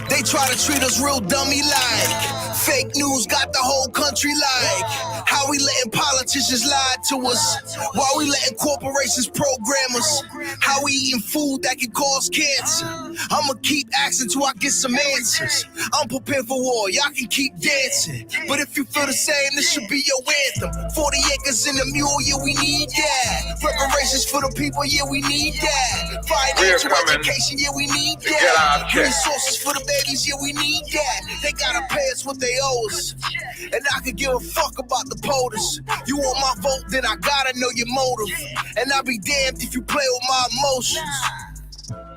They try to treat us real dummy-like. Fake news got the whole country like. How we letting politicians lie to us? Why we letting corporations program us? How we eating food that can cause cancer? I'ma keep asking till I get some answers. I'm prepared for war, y'all can keep dancing. But if you feel the same, this should be your anthem. 40 acres in a mule, yeah, we need that. Reparations for the people, yeah, we need that. Financial education, yeah, we need that. Resources for the babies, yeah, we need that. They gotta pay us what they owe us. And I could give a fuck about the POTUS. You want my vote, then I gotta know your motive. And I'll be damned if you play with my emotions.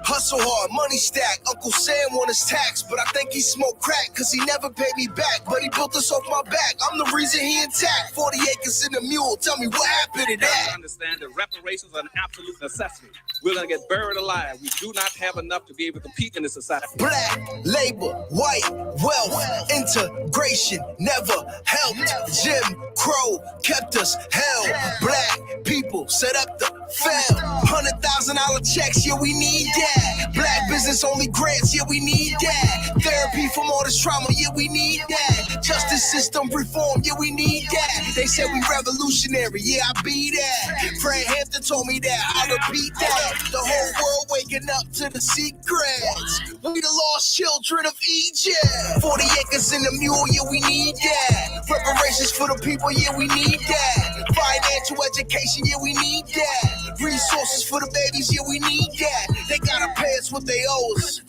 Hustle hard, money stack. Uncle Sam want his tax, but I think he smoked crack, cause he never paid me back. But he built this off my back. I'm the reason he intact. 40 acres in a mule. Tell me what happened to that. I understand that reparations are an absolute necessity. We're gonna get buried alive. We do not have enough to be able to compete in this society. Black, labor, white, wealth, integration never helped. Jim Crow kept us held. Black people set up the fail. $100,000 checks, yeah, we need that. Black business only grants, yeah, we need that. Therapy from all this trauma, yeah, we need that. Justice system reform, yeah, we need that. They said we revolutionary, yeah, I be that. Fred Hampton told me that, I repeat that. The whole world waking up to the secrets. We the lost children of Egypt. 40 acres in a mule, yeah, we need that. Reparations for the people, yeah, we need that. Financial education, yeah, we need that. Resources for the babies, yeah, we need that. They gotta pay us what they owe us.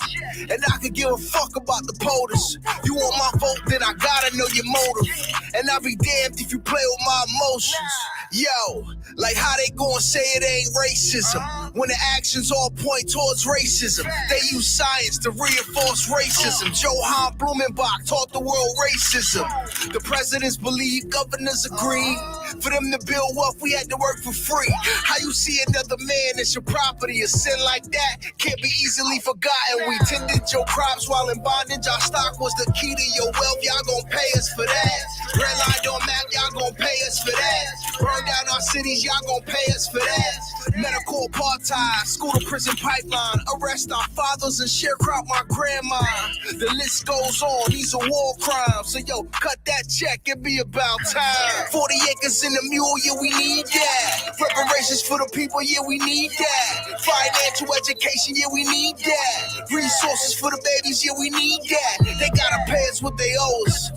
And I could give a fuck about the POTUS. You want my vote, then I gotta know your motive. And I'll be damned if you play with my emotions. Yo, like how they gonna say it ain't racism when the actions all point towards racism. They use science to reinforce racism. Johann Blumenbach taught the world racism. The presidents believe, governors agree. For them to build wealth, we had to work for free. How you see another man as your property? A sin like that can't be easily forgotten. We tended your crops while in bondage. Our stock was the key to your wealth. Y'all gon' pay us for that. Red line don't map, y'all gon' pay us for that. Burn down our cities, y'all gon' pay us for that. Medical apartheid, school to prison pipeline. Arrest our fathers and sharecrop my grandma. The list goes on, these are war crimes. So yo, cut that check, it be about time. 40 acres in a mule, yeah, we need that. Reparations for the people, yeah, we need that. Financial education, yeah, we need that. Resources for the babies, yeah, we need that. They gotta pay us what they owe us.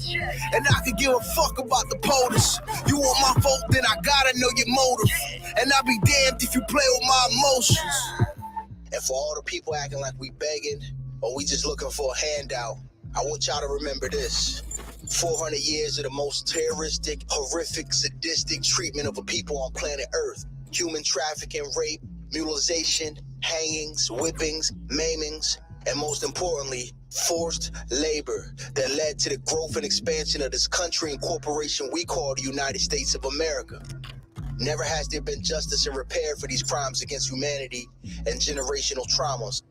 And I could give a fuck about the POTUS. You want my vote, then I gotta know your motive. And I'll be damned if you play with my emotions. And for all the people acting like we begging or we just looking for a handout, I want y'all to remember this. 400 years of the most terroristic, horrific, sadistic treatment of a people on planet Earth. Human trafficking, rape, mutilization, hangings, whippings, maimings, and most importantly, forced labor that led to the growth and expansion of this country and corporation we call the United States of America. Never has there been justice and repair for these crimes against humanity and generational traumas.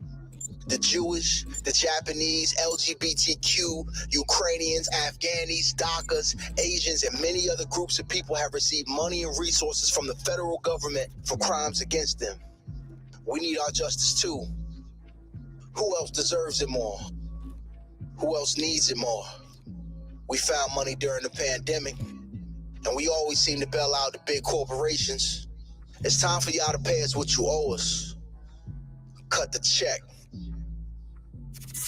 The Jewish, the Japanese, LGBTQ, Ukrainians, Afghanis, Dakas, Asians, and many other groups of people have received money and resources from the federal government for crimes against them. We need our justice too. Who else deserves it more? Who else needs it more? We found money during the pandemic, and we always seem to bail out the big corporations. It's time for y'all to pay us what you owe us. Cut the check.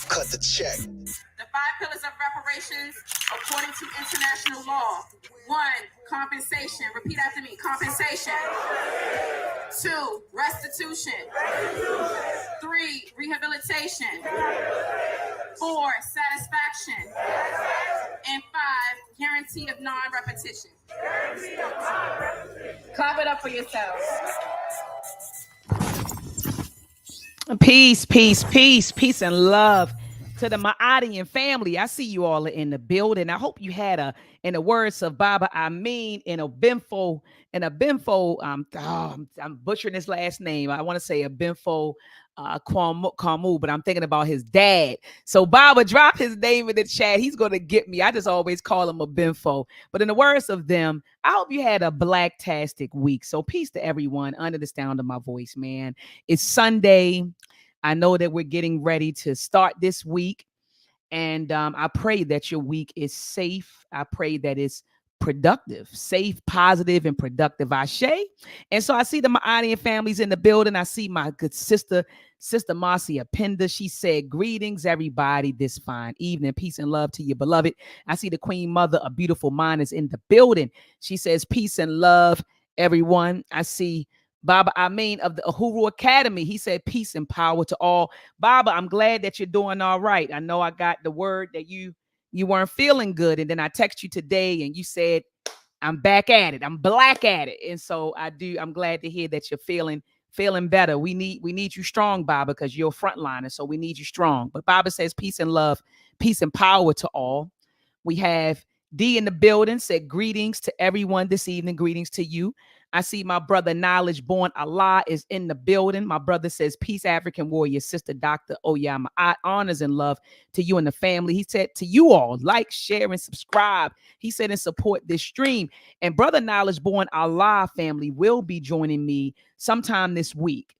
Cut the check. The 5 pillars of reparations according to international law. 1, compensation. Repeat after me. Compensation. 2, restitution. 3, rehabilitation. 4, satisfaction. And 5, guarantee of non-repetition. Clap it up for yourselves. Peace, peace, peace, peace, and love to the Maadian family. I see you all in the building. I hope you had in the words of Baba, an eventful, I'm butchering his last name. I want to say Abimfo Kwamu, but I'm thinking about his dad. So Baba, drop his name in the chat. He's going to get me. I just always call him Abimfo. But in the words of them, I hope you had a black-tastic week. So peace to everyone under the sound of my voice, man. It's Sunday. I know that we're getting ready to start this week. And I pray that your week is safe. I pray that it's productive, safe, positive, and productive. Ashe. And so I see the Maadian families in the building. I see my good sister, Sister Marcia Penda. She said, greetings, everybody, this fine evening. Peace and love to you, beloved. I see the Queen Mother, a beautiful mind, is in the building. She says, peace and love, everyone. I see Baba Amin of the Uhuru Academy. He said, peace and power to all. Baba, I'm glad that you're doing all right. I know I got the word that you weren't feeling good. And then I text you today and you said, I'm back at it. I'm black at it. And so I'm glad to hear that you're feeling better. We need you strong, Baba, because you're a frontliner. So we need you strong. But Baba says, peace and love, peace and power to all. We have D in the building, said greetings to everyone this evening. Greetings to you. I see my brother Knowledge Born Allah is in the building. My brother says, peace, African warrior, sister, Dr. Maat, honors and love to you and the family. He said to you all, like, share, and subscribe. He said, and support this stream. And brother Knowledge Born Allah family will be joining me sometime this week.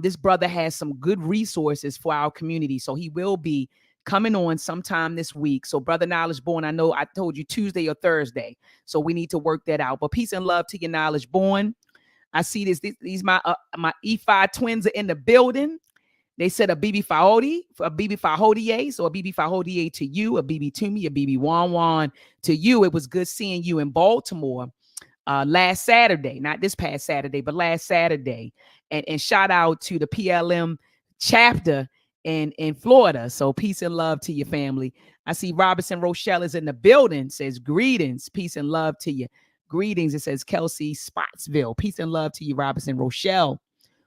This brother has some good resources for our community. So he will be coming on sometime this week. So brother Knowledge Born, I know I told you Tuesday or Thursday, so we need to work that out. But peace and love to your Knowledge Born. I see these my E5 twins are in the building. They said a BB Fahodi, a BB Fahodie, so a BB Fahodie to you, a BB to me, a BB Wan Wan to you. It was good seeing you in Baltimore last Saturday, not this past Saturday, but last Saturday. And shout out to the PLM chapter in Florida. So peace and love to your family. I see Robinson Rochelle is in the building, says greetings, peace and love to you. Greetings. It says Kelsey Spotsville. Peace and love to you, Robinson Rochelle.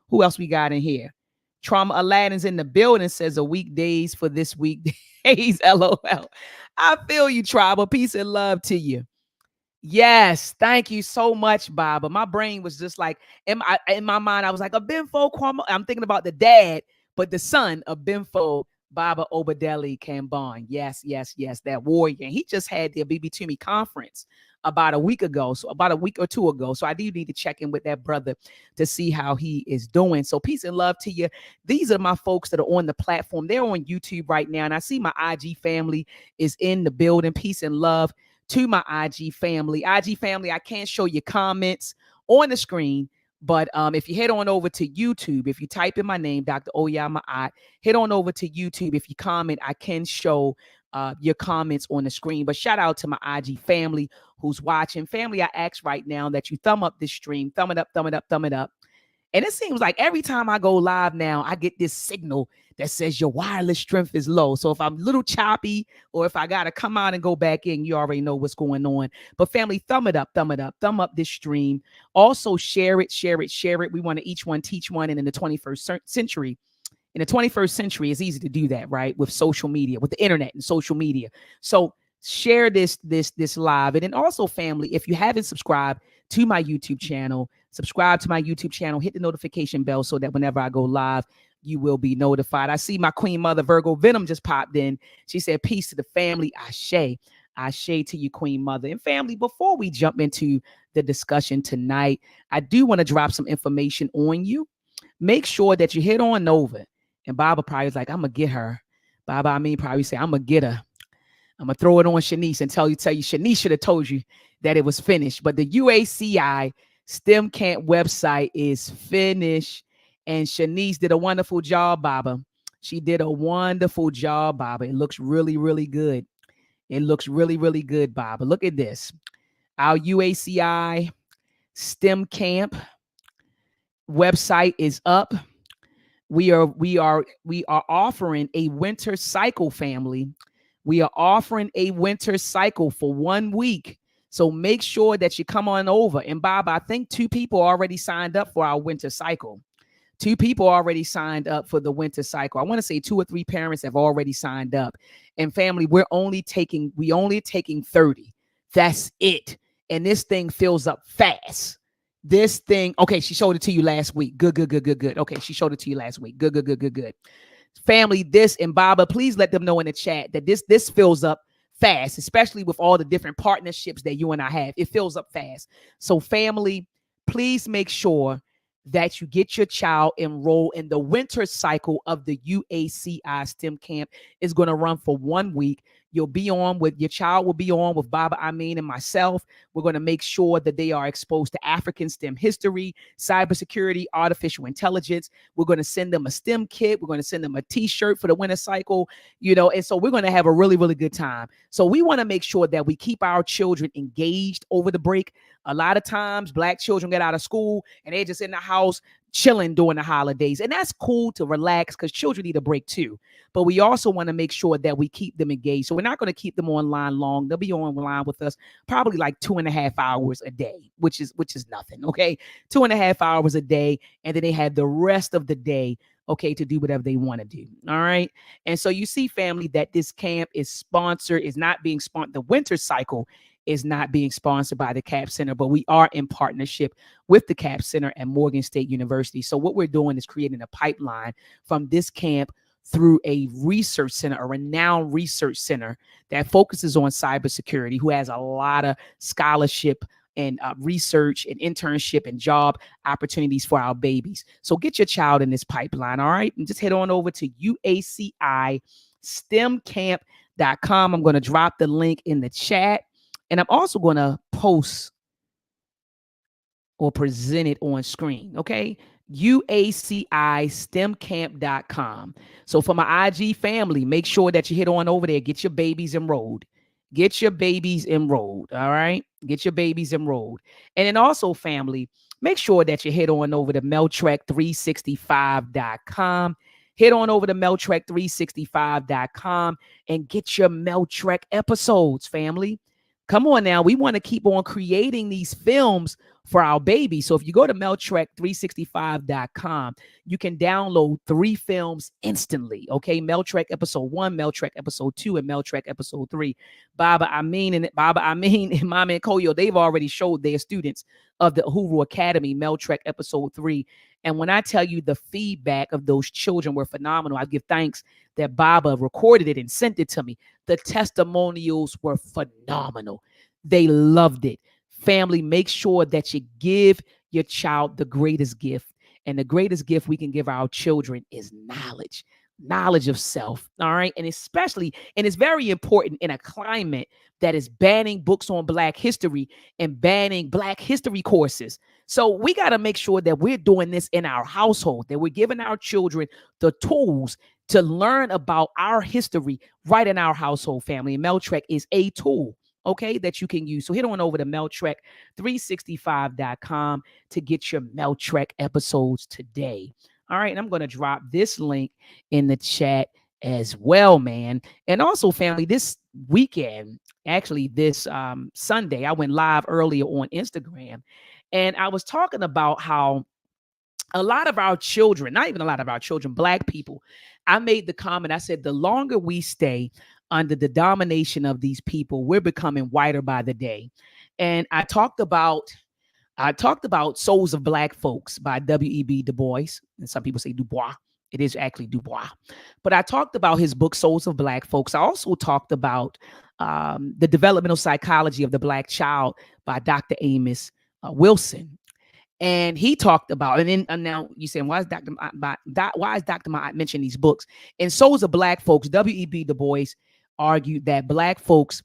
Who else we got in here? Trauma Aladdin's in the building, says a weekdays for this weekdays. LOL. I feel you, Tribal. Peace and love to you. Yes, thank you so much, Baba. My brain was just like, in my mind, I was like, a Benfo Kwame. I'm thinking about the dad, but the son of Benfo, Baba Obadeli Kambon. Yes, that warrior. And he just had the Bibi Tumi conference about a week or two ago. So I do need to check in with that brother to see how he is doing. So peace and love to you. These are my folks that are on the platform. They're on YouTube right now. And I see my IG family is in the building. Peace and love to my IG family. IG family, I can't show you comments on the screen, but if you head on over to YouTube, if you type in my name, Dr. Maat, head on over to YouTube. If you comment, I can show your comments on the screen. But shout out to my IG family who's watching. Family, I ask right now that you thumb up this stream. Thumb it up, thumb it up, thumb it up. And it seems like every time I go live now, I get this signal that says your wireless strength is low. So if I'm a little choppy or if I got to come out and go back in, you already know what's going on. But family, thumb it up, thumb it up, thumb up this stream. Also share it, share it, share it. We want to each one teach one. And in the 21st century, it's easy to do that, right? With social media, with the internet and social media. So share this live. And then also family, if you haven't subscribed to my YouTube channel, subscribe to my YouTube channel, hit the notification bell so that whenever I go live, you will be notified. I see my Queen Mother Virgo Venom just popped in. She said, peace to the family. Ashe. Ashe to you, Queen Mother. And family, before we jump into the discussion tonight, I do want to drop some information on you. Make sure that you head on over. And Baba probably is like, I'm going to get her. Baba, I mean, probably say, I'm going to get her. I'm going to throw it on Shanice and tell you, Shanice should have told you that it was finished. But the UACI STEM Camp website is finished. And Shanice did a wonderful job, Baba. She did a wonderful job, Baba. It looks really, really good. It looks really, really good, Baba. Look at this. Our UACI STEM Camp website is up. We are offering a winter cycle, family. We are offering a winter cycle for 1 week. So make sure that you come on over. And Baba, I think 2 people already signed up for our winter cycle. 2 people already signed up for the winter cycle. I want to say 2 or 3 parents have already signed up. And family, we only taking 30. That's it. And this thing fills up fast. This thing, okay, she showed it to you last week. Good. Okay, she showed it to you last week. Good. Family, this, and Baba, please let them know in the chat that this fills up fast, especially with all the different partnerships that you and I have. It fills up fast. So family, please make sure that you get your child enrolled in the winter cycle of the UACI STEM camp. Is going to run for 1 week. Your child will be on with Baba Amin and myself. We're going to make sure that they are exposed to African STEM history, cybersecurity, artificial intelligence. We're going to send them a STEM kit. We're going to send them a t-shirt for the winter cycle, and so we're going to have a really, really good time. So we want to make sure that we keep our children engaged over the break. A lot of times Black children get out of school and they're just in the house chilling during the holidays. And that's cool to relax because children need a break too. But we also want to make sure that we keep them engaged. So we're not going to keep them online long. They'll be online with us probably like 2.5 hours a day, which is nothing. Okay. 2.5 hours a day. And then they have the rest of the day, okay, to do whatever they want to do. All right. And so you see, family, that this camp is not being sponsored. The winter cycle is not being sponsored by the CAP Center, but we are in partnership with the CAP Center at Morgan State University. So what we're doing is creating a pipeline from this camp through a research center, a renowned research center that focuses on cybersecurity, who has a lot of scholarship and research and internship and job opportunities for our babies. So get your child in this pipeline, all right? And just head on over to UACISTEMcamp.com. I'm going to drop the link in the chat. And I'm also going to post or present it on screen, okay? UACISTEMcamp.com. So for my IG family, make sure that you hit on over there, get your babies enrolled. Get your babies enrolled, all right? Get your babies enrolled. And then also, family, make sure that you head on over to MELTREK365.com. Head on over to MELTREK365.com and get your MELTREK episodes, family. Come on now. We want to keep on creating these films for our baby. So if you go to MELTREK365.com, you can download 3 films instantly. Okay. MELTREK episode 1, MELTREK episode 2, and MELTREK episode 3. Baba Amin and Mama and Koyo, they've already showed their students of the Uhuru Academy MELTREK episode 3. And when I tell you the feedback of those children were phenomenal, I give thanks that Baba recorded it and sent it to me. The testimonials were phenomenal. They loved it. Family, make sure that you give your child the greatest gift. And the greatest gift we can give our children is knowledge of self. All right. And especially, and it's very important in a climate that is banning books on Black history and banning Black history courses. So we got to make sure that we're doing this in our household, that we're giving our children the tools to learn about our history right in our household, family. And MELTREK is a tool, okay, that you can use. So head on over to MELTREK365.com to get your MELTREK episodes today. All right. And I'm going to drop this link in the chat as well, man. And also, family, this weekend, actually this Sunday, I went live earlier on Instagram, and I was talking about how a lot of our children, not even a lot of our children, Black people, I made the comment, I said, the longer we stay under the domination of these people, we're becoming whiter by the day. And I talked about Souls of Black Folks by W.E.B. Du Bois. And some people say Du Bois. It is actually Du Bois. But I talked about his book, Souls of Black Folks. I also talked about the developmental psychology of the Black child by Dr. Amos Wilson. And he talked about, and now you saying, why is Dr. Maat mention these books? In Souls of Black Folks, W.E.B. Du Bois argued that Black folks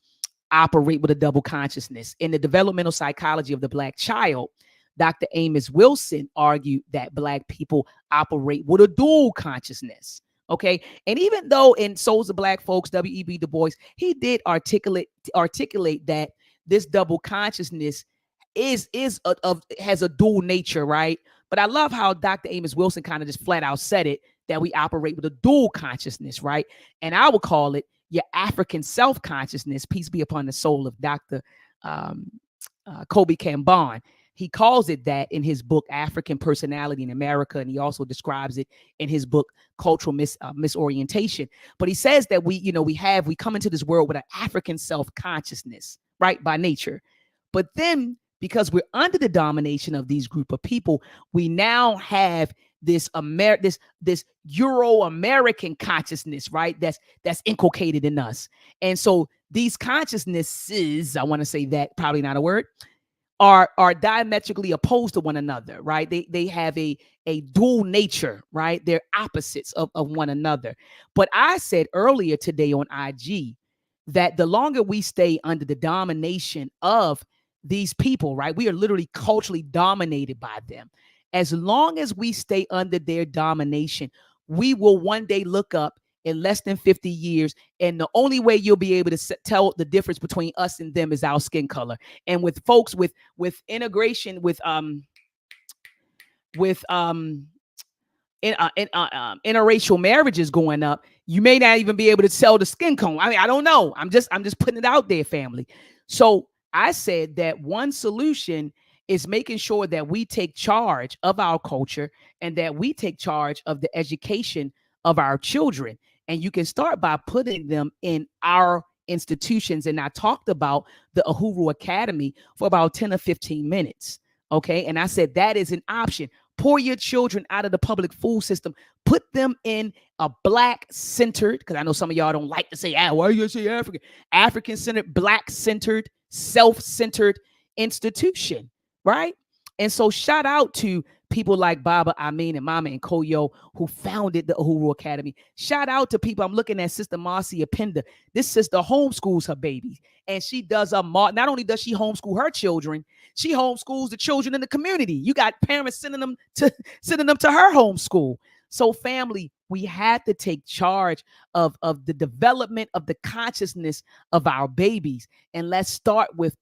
operate with a double consciousness. In the developmental psychology of the Black child, Dr. Amos Wilson argued that Black people operate with a dual consciousness. Okay. And even though in Souls of Black Folks, W.E.B. Du Bois, he did articulate that this double consciousness has a dual nature, right? But I love how Dr. Amos Wilson kind of just flat out said it, that we operate with a dual consciousness, right? And I would call it your African self-consciousness. Peace be upon the soul of Dr. Kobe Kambon. He calls it that in his book, African Personality in America. And he also describes it in his book, Cultural Misorientation. But he says that we come into this world with an African self-consciousness, right? By nature. But then, because we're under the domination of these group of people, we now have this Euro-American consciousness, right? That's inculcated in us. And so these consciousnesses, I want to say that, probably not a word, are diametrically opposed to one another, right? They have a dual nature, right? They're opposites of one another. But I said earlier today on IG that the longer we stay under the domination of these people, right? We are literally culturally dominated by them. As long as we stay under their domination, we will one day look up in less than 50 years, and the only way you'll be able to tell the difference between us and them is our skin color. And with folks with integration with interracial marriages going up, you may not even be able to sell the skin tone. I mean, I don't know. I'm just putting it out there, family. So I said that one solution is making sure that we take charge of our culture and that we take charge of the education of our children. And you can start by putting them in our institutions. And I talked about the Uhuru Academy for about 10 or 15 minutes. Okay. And I said that is an option. Pour your children out of the public food system. Put them in a Black-centered, because I know some of y'all don't like to say, why are you going to say African? African-centered, Black-centered, self-centered institution, right? And so shout out to people like Baba Amin and Mama and Koyo who founded the Uhuru Academy. Shout out to people. I'm looking at Sister Marcia Penda. This sister homeschools her babies. And she does not only does she homeschool her children, she homeschools the children in the community. You got parents sending them to her homeschool. So family, we had to take charge of the development of the consciousness of our babies. And let's start with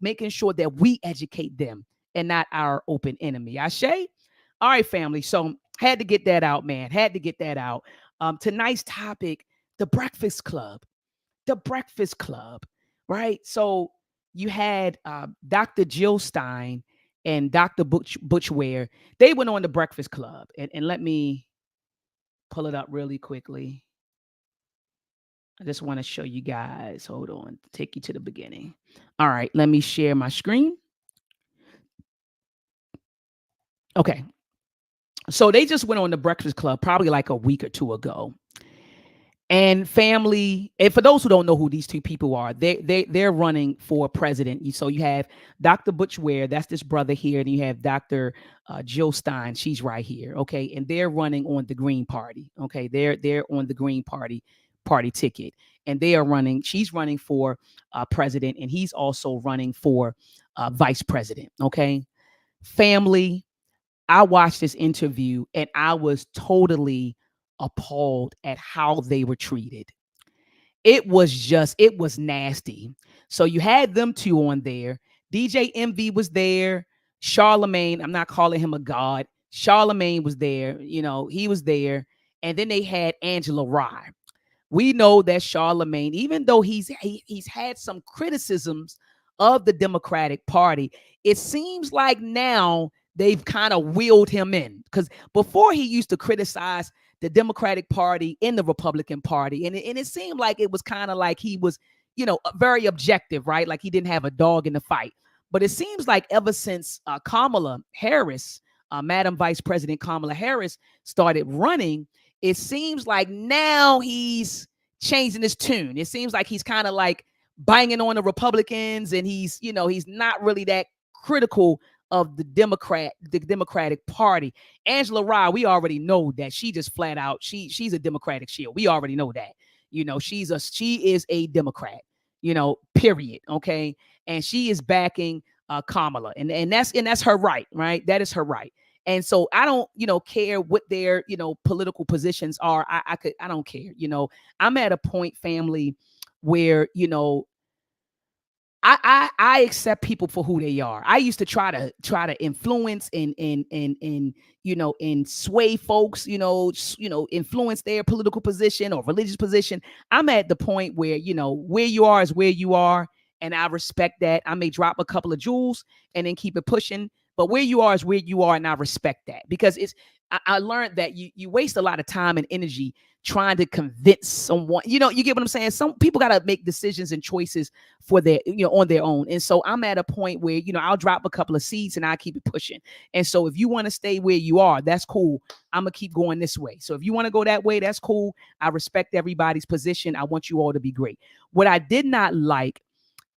making sure that we educate them and not our open enemy. Ashe? All right, family. So had to get that out, man. Had to get that out. Tonight's topic, the Breakfast Club. The Breakfast Club, right? So you had Dr. Jill Stein and Dr. Butch Ware. They went on the Breakfast Club. And let me pull it up really quickly. I just want to show you guys. Hold on. Take you to the beginning. All right. Let me share my screen. Okay. So they just went on the Breakfast Club probably like a week or two ago. And family, and for those who don't know who these two people are, they're running for president. So you have Dr. Butch Ware, that's this brother here, and you have Dr. Jill Stein, she's right here, okay, and they're running on the Green Party, okay, they're on the Green Party ticket, and they are running. She's running for president, and he's also running for vice president, okay. Family, I watched this interview, and I was totally appalled at how they were treated. It was nasty. So you had them two on there. DJ Envy was there. Charlemagne, I'm not calling him a god. Charlemagne was there. You know, he was there. And then they had Angela Rye. We know that Charlemagne, even though he's had some criticisms of the Democratic Party, it seems like now they've kind of wheeled him in. Because before he used to criticize the Democratic Party and the Republican Party. And it seemed like it was kind of like he was, you know, very objective, right? Like he didn't have a dog in the fight. But it seems like ever since Kamala Harris, Madam Vice President Kamala Harris started running, it seems like now he's changing his tune. It seems like he's kind of like banging on the Republicans, and he's not really that critical of the Democratic Party. Angela Rye, we already know that she just flat out, she's a Democratic shield. We already know that. You know, she is a Democrat, you know, period. Okay. And she is backing Kamala. And that's her right, right? That is her right. And so I don't, care what their, political positions are. I don't care. I'm at a point, family, where, I accept people for who they are. I used to try to influence and sway folks, influence their political position or religious position. I'm at the point where, where you are is where you are. And I respect that. I may drop a couple of jewels and then keep it pushing. But where you are is where you are. And I respect that, because I learned that you waste a lot of time and energy trying to convince someone, you get what I'm saying? Some people got to make decisions and choices for their, on their own. And so I'm at a point where, I'll drop a couple of seeds and I keep it pushing. And so if you want to stay where you are, that's cool. I'm going to keep going this way. So if you want to go that way, that's cool. I respect everybody's position. I want you all to be great. What I did not like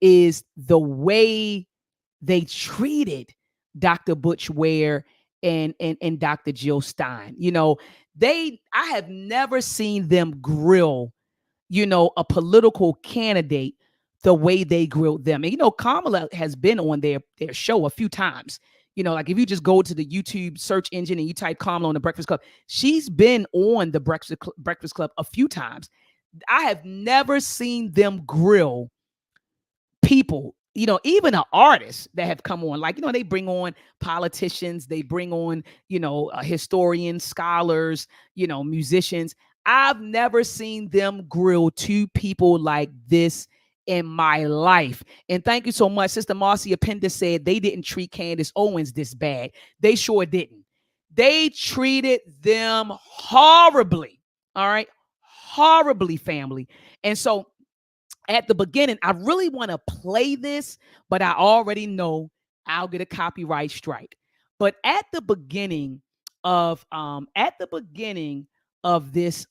is the way they treated Dr. Butch Ware and Dr. Jill Stein. I have never seen them grill, a political candidate the way they grilled them. And Kamala has been on their show a few times. Like if you just go to the YouTube search engine and you type Kamala on the Breakfast Club, she's been on the Breakfast Club a few times. I have never seen them grill people, even an artist that have come on. Like, they bring on politicians, they bring on, historians, scholars, musicians. I've never seen them grill two people like this in my life. And thank you so much. Sister Marcia Pender said they didn't treat Candace Owens this bad. They sure didn't. They treated them horribly. All right. Horribly, family. And so at the beginning, I really want to play this, but I already know I'll get a copyright strike. But at the beginning of this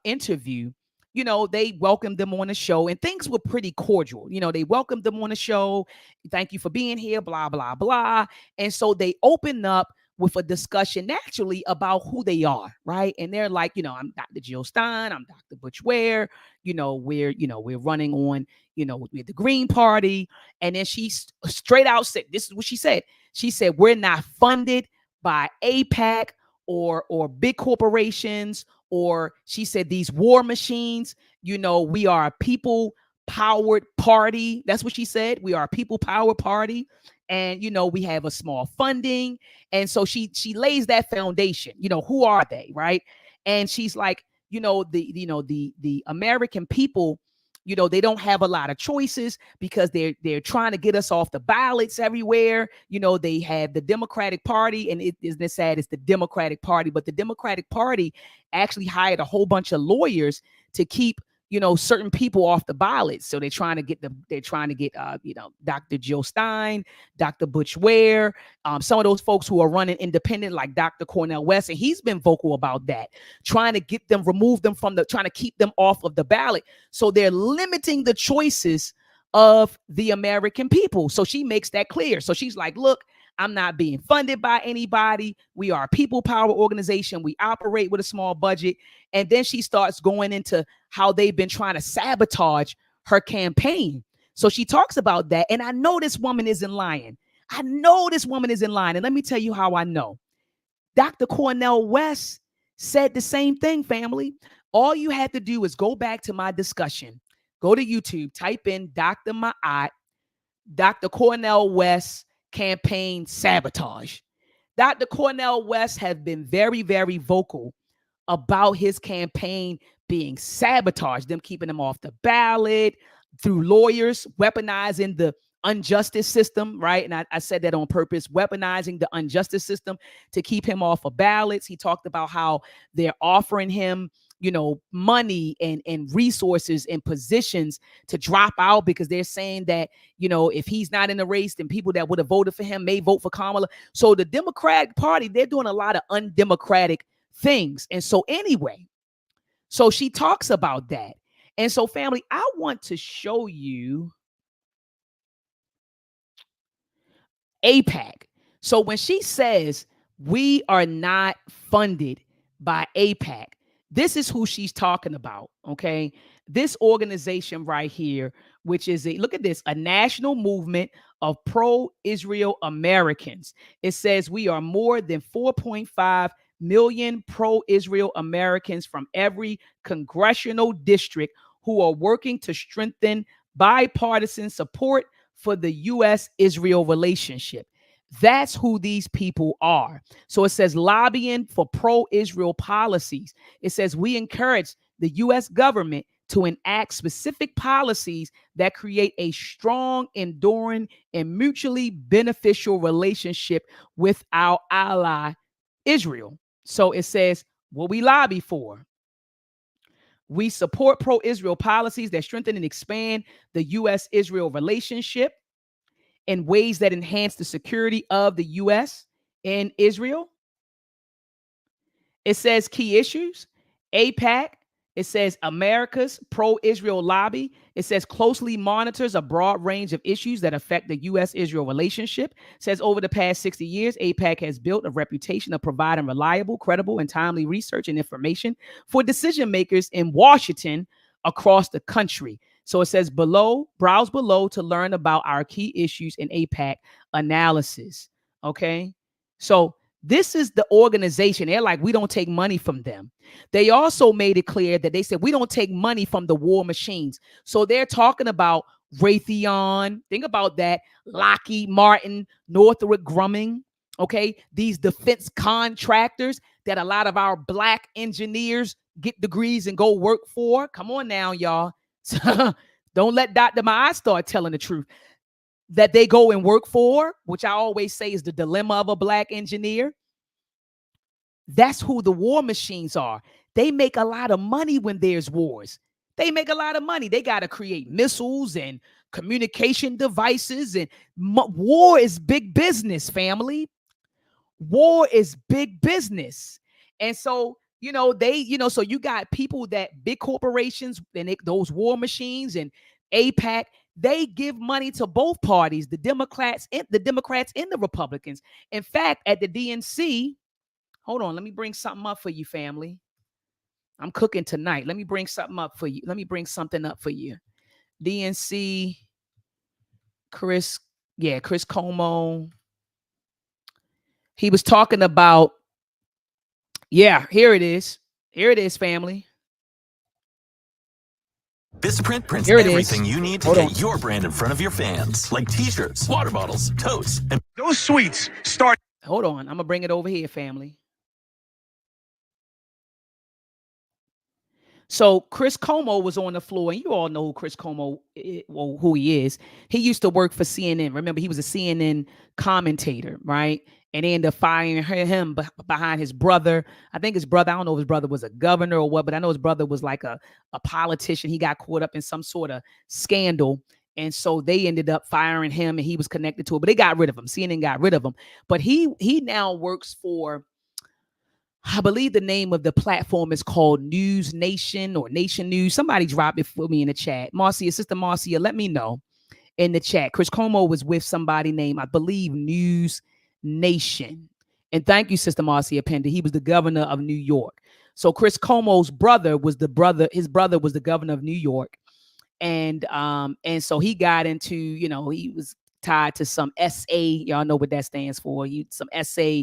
interview, they welcomed them on the show and things were pretty cordial. They welcomed them on the show. Thank you for being here, blah, blah, blah. And so they opened up with a discussion naturally about who they are, right? And they're like, I'm Dr. Jill Stein, I'm Dr. Butch Ware, we're running on, with the Green Party. And then she straight out said, this is what she said. She said, we're not funded by AIPAC or big corporations, or she said these war machines. We are a people powered party. That's what she said. We are a people powered party. And, we have a small funding. And so she lays that foundation. Who are they? Right. And she's like, the American people, they don't have a lot of choices because they're trying to get us off the ballots everywhere. They have the Democratic Party, and it isn't sad, it's the Democratic Party, but the Democratic Party actually hired a whole bunch of lawyers to keep certain people off the ballot. So they're trying to get Dr. Jill Stein, Dr. Butch Ware, some of those folks who are running independent, like Dr. Cornel West, and he's been vocal about that, trying to get them, remove them trying to keep them off of the ballot. So they're limiting the choices of the American people. So she makes that clear. So she's like, look, I'm not being funded by anybody. We are a people power organization. We operate with a small budget. And then she starts going into how they've been trying to sabotage her campaign. So she talks about that. And I know this woman isn't lying. And let me tell you how I know. Dr. Cornel West said the same thing, family. All you had to do is go back to my discussion. Go to YouTube, type in dr.maat, Dr. Cornel West campaign sabotage. Dr. Cornel West has been very, very vocal about his campaign being sabotaged, them keeping him off the ballot through lawyers, weaponizing the injustice system, right? And I said that on purpose, weaponizing the injustice system to keep him off of ballots. He talked about how they're offering him money and resources and positions to drop out because they're saying that, if he's not in the race, then people that would have voted for him may vote for Kamala. So the Democratic Party, they're doing a lot of undemocratic things. And so anyway, so she talks about that. And so family, I want to show you AIPAC. So when she says we are not funded by AIPAC, this is who she's talking about, okay? This organization right here, which is look at this, a national movement of pro-Israel Americans. It says we are more than 4.5 million pro-Israel Americans from every congressional district who are working to strengthen bipartisan support for the U.S.-Israel relationship. That's who these people are. So it says lobbying for pro-Israel policies. It says we encourage the U.S. government to enact specific policies that create a strong, enduring, and mutually beneficial relationship with our ally, Israel. So it says what we lobby for. We support pro-Israel policies that strengthen and expand the U.S.-Israel relationship in ways that enhance the security of the U.S. and Israel. It says key issues. AIPAC It says America's pro-Israel lobby. It says closely monitors a broad range of issues that affect the U.S.-Israel relationship. It says over the past 60 years, AIPAC has built a reputation of providing reliable, credible, and timely research and information for decision makers in Washington across the country. So it says browse below to learn about our key issues in AIPAC analysis. Okay. So this is the organization. They're like, we don't take money from them. They also made it clear that they said we don't take money from the war machines. So they're talking about Raytheon. Think about that. Lockheed Martin, Northrop Grumman. Okay. These defense contractors that a lot of our black engineers get degrees and go work for. Come on now, y'all. Don't let Dr.MAAT start telling the truth. That they go and work for, which I always say is the dilemma of a black engineer. That's who the war machines are. They make a lot of money when there's wars. They make a lot of money. They got to create missiles and communication devices. And war is big business, family. War is big business. And so, so you got people that big corporations and those war machines and AIPAC, they give money to both parties, the Democrats and the Republicans. In fact, at the DNC, hold on, let me bring something up for you, family. I'm cooking tonight. Let me bring something up for you. DNC, Chris Como. He was talking about, here it is. Here it is, family. Vistaprint prints everything you need to get your brand in front of your fans, like t-shirts, water bottles, totes, and those sweets start. Hold on, I'm gonna bring it over here, family. So Chris Como was on the floor, and you all know who Chris Como is, well, who he is. He used to work for CNN. Remember, he was a CNN commentator, right? And they ended up firing him behind his brother. I think his brother, I don't know if his brother was a governor or what, but I know his brother was like a politician. He got caught up in some sort of scandal. And so they ended up firing him, and he was connected to it, but they got rid of him. CNN got rid of him. But he now works for, I believe the name of the platform is called News Nation or Nation News. Somebody drop it for me in the chat. Marcia, Sister Marcia, let me know in the chat. Chris Como was with somebody named, I believe, News Nation. And thank you, Sister Marcia Pender. He was the governor of New York. So Chris Como's brother was the governor of New York. And so he got into, he was tied to some SA. Y'all know what that stands for. Some SA,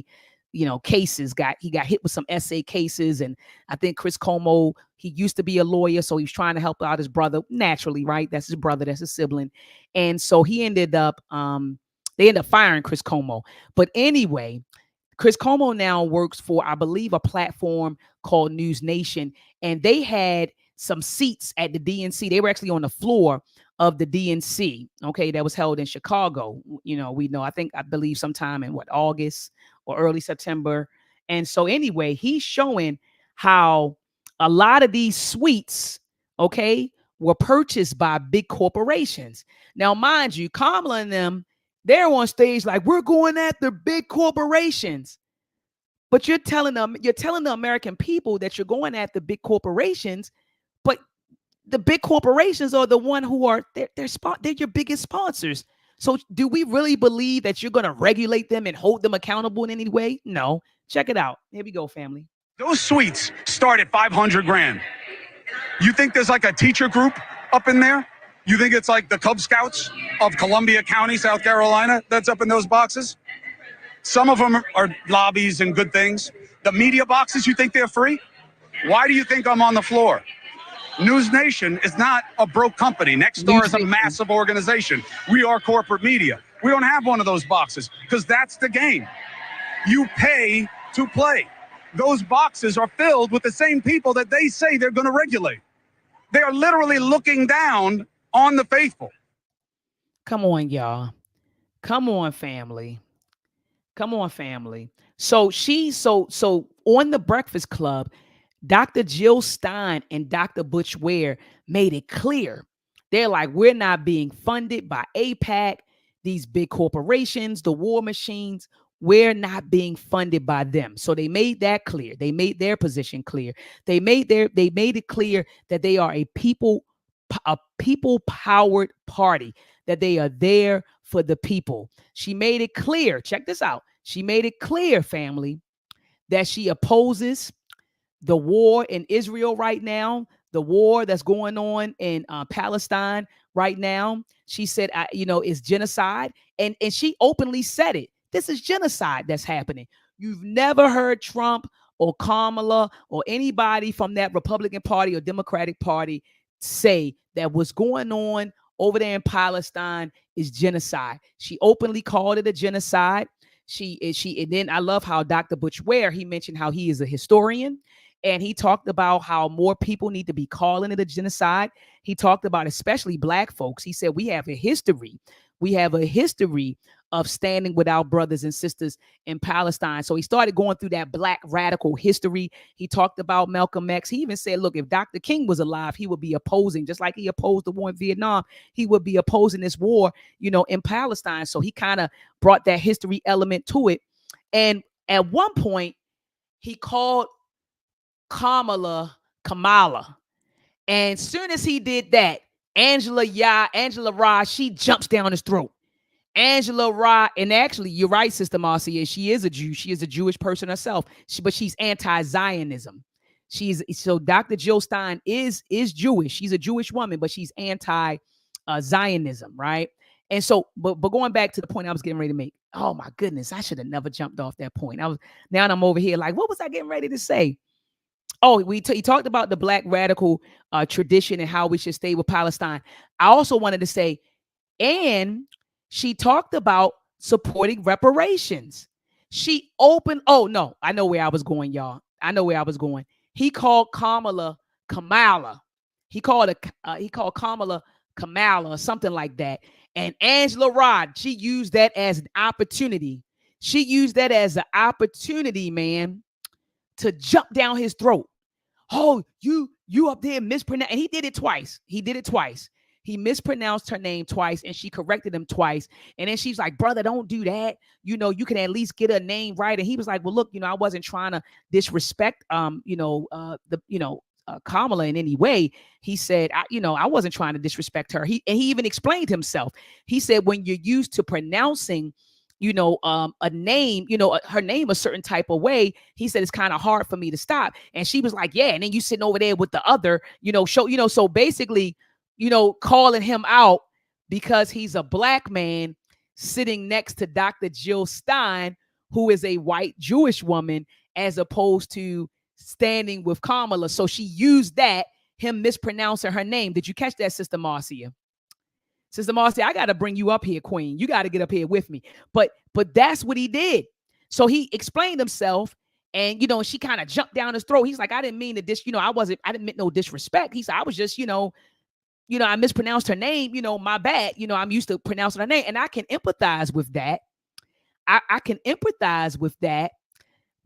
cases. He got hit with some SA cases. And I think Chris Como, he used to be a lawyer, so he was trying to help out his brother naturally, right? That's his brother, that's his sibling. And so they ended up firing Chris Como. But anyway, Chris Como now works for, I believe, a platform called News Nation. And they had some seats at the DNC. They were actually on the floor of the DNC, okay, that was held in Chicago. I believe sometime in August or early September. And so anyway, he's showing how a lot of these suites, okay, were purchased by big corporations. Now, mind you, Kamala and them, they're on stage like, we're going after big corporations. But you're telling the American people that you're going after big corporations, but the big corporations are the one who are they're your biggest sponsors. So do we really believe that you're going to regulate them and hold them accountable in any way? No. Check it out. Here we go, family. Those suites start at $500,000. You think there's like a teacher group up in there? You think it's like the Cub Scouts of Columbia County, South Carolina, that's up in those boxes? Some of them are lobbies and good things. The media boxes, you think they're free? Why do you think I'm on the floor? News Nation is not a broke company. Nextdoor is a massive organization. We are corporate media. We don't have one of those boxes because that's the game. You pay to play. Those boxes are filled with the same people that they say they're going to regulate. They are literally looking down on the faithful. Come on, y'all. Come on, family. Come on, family. So on the Breakfast Club, Dr. Jill Stein and Dr. Butch Ware made it clear. They're like, we're not being funded by AIPAC, these big corporations, the war machines. we're not being funded by them. So they made that clear. They made their position clear. They made it clear that they are a people powered party, that they are there for the people. She made it clear. Check this out. She made it clear, family, that she opposes the war in Israel right now, the war that's going on in Palestine right now. She said, it's genocide. And she openly said it. This is genocide that's happening. You've never heard Trump or Kamala or anybody from that Republican Party or Democratic Party say that what's going on over there in Palestine is genocide. She openly called it a genocide. And then I love how Dr. Butch Ware, he mentioned how he is a historian. And he talked about how more people need to be calling it a genocide. He talked about especially Black folks. He said, we have a history. We have a history of standing with our brothers and sisters in Palestine. So he started going through that Black radical history. He talked about Malcolm X. He even said, look, if Dr. King was alive, he would be opposing, just like he opposed the war in Vietnam, he would be opposing this war, in Palestine. So he kind of brought that history element to it. And at one point, he called Kamala. And as soon as he did that, Angela Rye, she jumps down his throat. Angela Rye, and actually, you're right, Sister Marcia, she is a Jew. She is a Jewish person herself, but she's anti-Zionism. So Dr. Jill Stein is Jewish. She's a Jewish woman, but she's anti-Zionism, right? And so, but going back to the point I was getting ready to make. Oh my goodness, I should have never jumped off that point. Now I'm over here like, what was I getting ready to say? Oh, he talked about the Black radical tradition and how we should stay with Palestine. I also wanted to say, and she talked about supporting reparations. Oh no, I know where I was going, y'all. I know where I was going. He called Kamala. He called Kamala Kamala or something like that. And Angela Rod, she used that as an opportunity. She used that as an opportunity, man, to jump down his throat. Oh, you up there mispronounced. And he did it twice. He mispronounced her name twice, and she corrected him twice. And then she's like, brother, don't do that. You can at least get her name right. And he was like, well, look, I wasn't trying to disrespect, Kamala in any way. He said, I wasn't trying to disrespect her. He even explained himself. He said, when you're used to pronouncing, a name, her name a certain type of way, he said, it's kind of hard for me to stop. And she was like, yeah. And then you sitting over there with the other, show, so basically, calling him out because he's a Black man sitting next to Dr. Jill Stein, who is a white Jewish woman, as opposed to standing with Kamala. So she used that, him mispronouncing her name. Did you catch that, Sister Marcia? Sister Marcia, I got to bring you up here, Queen. You got to get up here with me. But that's what he did. So he explained himself, and, she kind of jumped down his throat. He's like, I didn't mean to I didn't mean no disrespect. He said, I was just, I mispronounced her name, my bad. I'm used to pronouncing her name, and I can empathize with that. I can empathize with that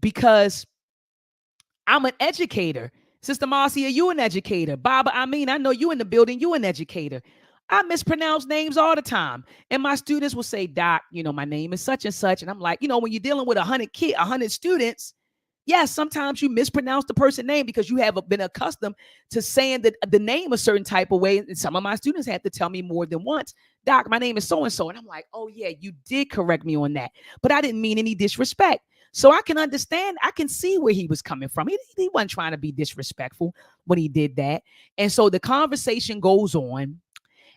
because I'm an educator. Sister Marcia, you an educator. Baba, I know you in the building, you an educator. I mispronounce names all the time. And my students will say, Doc, my name is such and such. And I'm like, when you're dealing with 100 students, yes, sometimes you mispronounce the person's name because you have been accustomed to saying that the name a certain type of way. And some of my students had to tell me more than once, Doc, my name is so-and-so. And I'm like, oh yeah, you did correct me on that. But I didn't mean any disrespect. So I can understand, I can see where he was coming from. He wasn't trying to be disrespectful when he did that. And so the conversation goes on.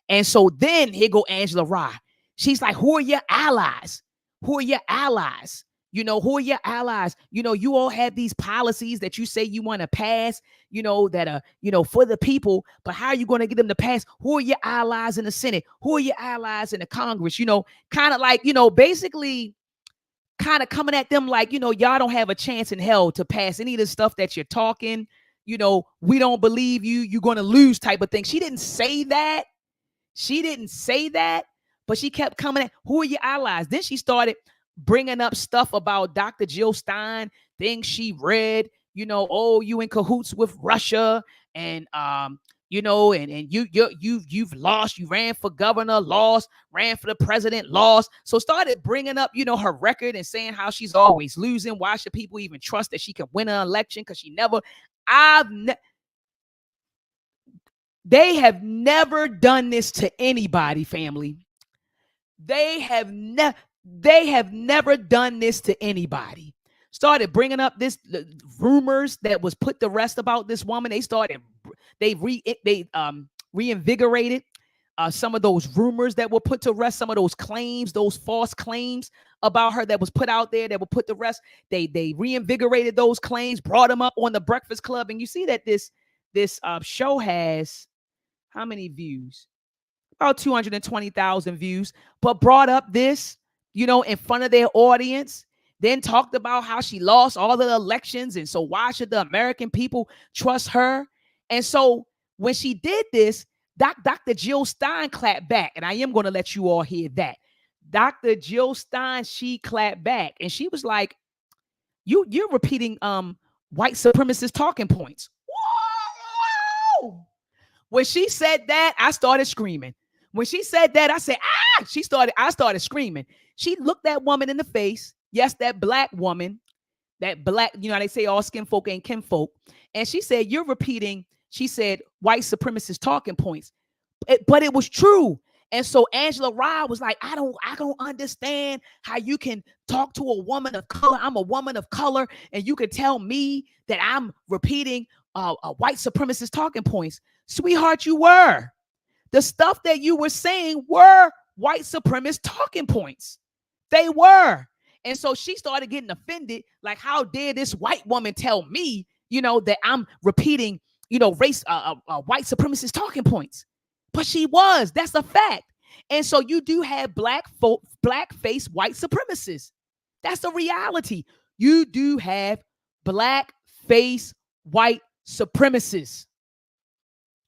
And so then here go Angela Rye. She's like, who are your allies? Who are your allies? Who are your allies? You all have these policies that you say you want to pass, that are, for the people. But how are you going to get them to pass? Who are your allies in the Senate? Who are your allies in the Congress? Kind of like, basically kind of coming at them like, y'all don't have a chance in hell to pass any of the stuff that you're talking. We don't believe you. You're going to lose type of thing. She didn't say that. But she kept coming at, who are your allies? Then she started bringing up stuff about Dr. Jill Stein, things she read, you in cahoots with Russia and you know, and you've lost. You ran for governor, lost. Ran for the president, lost. So started bringing up, you know, her record and saying how she's always losing. Why should people even trust that she can win an election? Because she never. They have never done this to anybody, family. They have never done this to anybody. Started bringing up this rumors that was put to rest about this woman. They reinvigorated some of those rumors that were put to rest, some of those claims, those false claims about her that was put out there that were put to rest. They reinvigorated those claims, brought them up on the Breakfast Club, and you see that this show has how many views? About 220,000 views, but brought up this, you know, in front of their audience, then talked about how she lost all the elections. And so why should the American people trust her? And so when she did this, Dr. Jill Stein clapped back. And I am going to let you all hear that. Dr. Jill Stein, she clapped back. And she was like, you're repeating white supremacist talking points. Whoa! When she said that, I started screaming. When she said that, I said, ah! I started screaming. She looked that woman in the face. Yes, that black woman, that black, you know, they say all skin folk ain't kinfolk. And she said, you're repeating, she said, white supremacist talking points. But it was true. And so Angela Rye was like, I don't understand how you can talk to a woman of color. I'm a woman of color. And you can tell me that I'm repeating white supremacist talking points. Sweetheart, you were. The stuff that you were saying were white supremacist talking points. They were. And so she started getting offended. Like, how dare this white woman tell me, you know, that I'm repeating, you know, race, white supremacist talking points. But she was. That's a fact. And so you do have black-faced white supremacists. That's the reality. You do have black-faced white supremacists.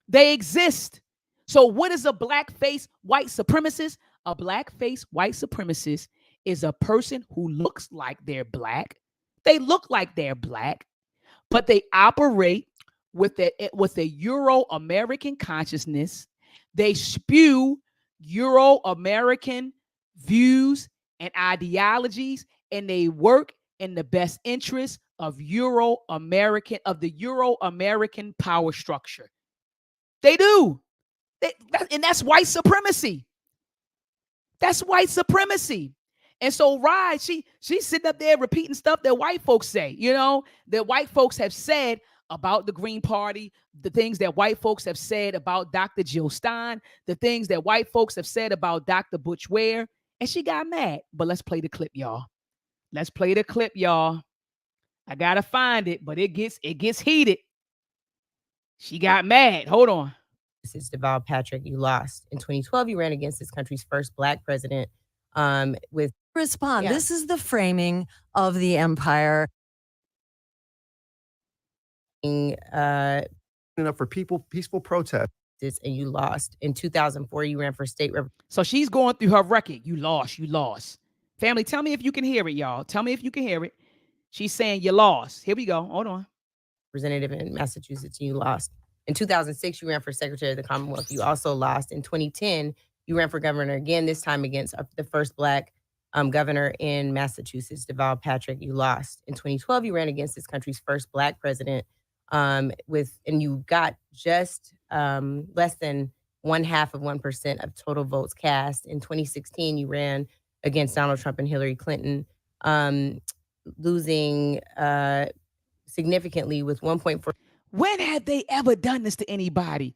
They exist. So what is a black-faced white supremacist? A black-faced white supremacist is a person who looks like they're black. They look like they're black, but they operate with a Euro-American consciousness. They spew Euro-American views and ideologies, and they work in the best interest of the Euro-American power structure. They do. And that's white supremacy. That's white supremacy. And so Rye, she's sitting up there repeating stuff that white folks say, you know, that white folks have said about the Green Party, the things that white folks have said about Dr. Jill Stein, the things that white folks have said about Dr. Butch Ware, and she got mad. But let's play the clip, y'all. Let's play the clip, y'all. I gotta find it, but it gets heated. She got mad. Hold on. This is Deval Patrick. You lost. In 2012, you ran against this country's first black president with... Respond. Yeah. This is the framing of the empire. Enough for peaceful protest. And you lost. In 2004, you ran for state rep. So she's going through her record. You lost. Family, tell me if you can hear it, y'all. Tell me if you can hear it. She's saying you lost. Here we go. Hold on. Representative in Massachusetts, you lost. In 2006, you ran for Secretary of the Commonwealth. You also lost. In 2010, you ran for governor again, this time against the first black governor in Massachusetts, Deval Patrick. You lost. In 2012, you ran against this country's first black president and you got just less than 0.5% of total votes cast. In 2016, you ran against Donald Trump and Hillary Clinton, losing significantly with 1.4. When have they ever done this to anybody?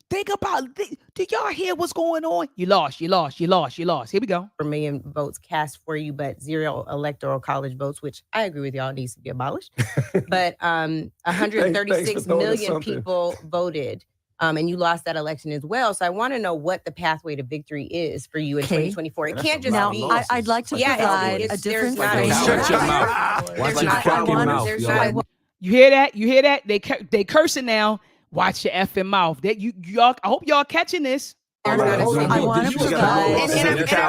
Think about, do y'all hear what's going on? You lost. Here we go. 4 million votes cast for you, but 0 electoral college votes, which I agree with y'all needs to be abolished. But 136 million people voted. And you lost that election as well. So I want to know what the pathway to victory is for you in 2024. It can't just be. I'd like to provide a different phrase. Shut your mouth. Watch your fucking mouth. You hear that? They cursing now. Watch your effing mouth. That y'all. I hope y'all catching this. I want to provide.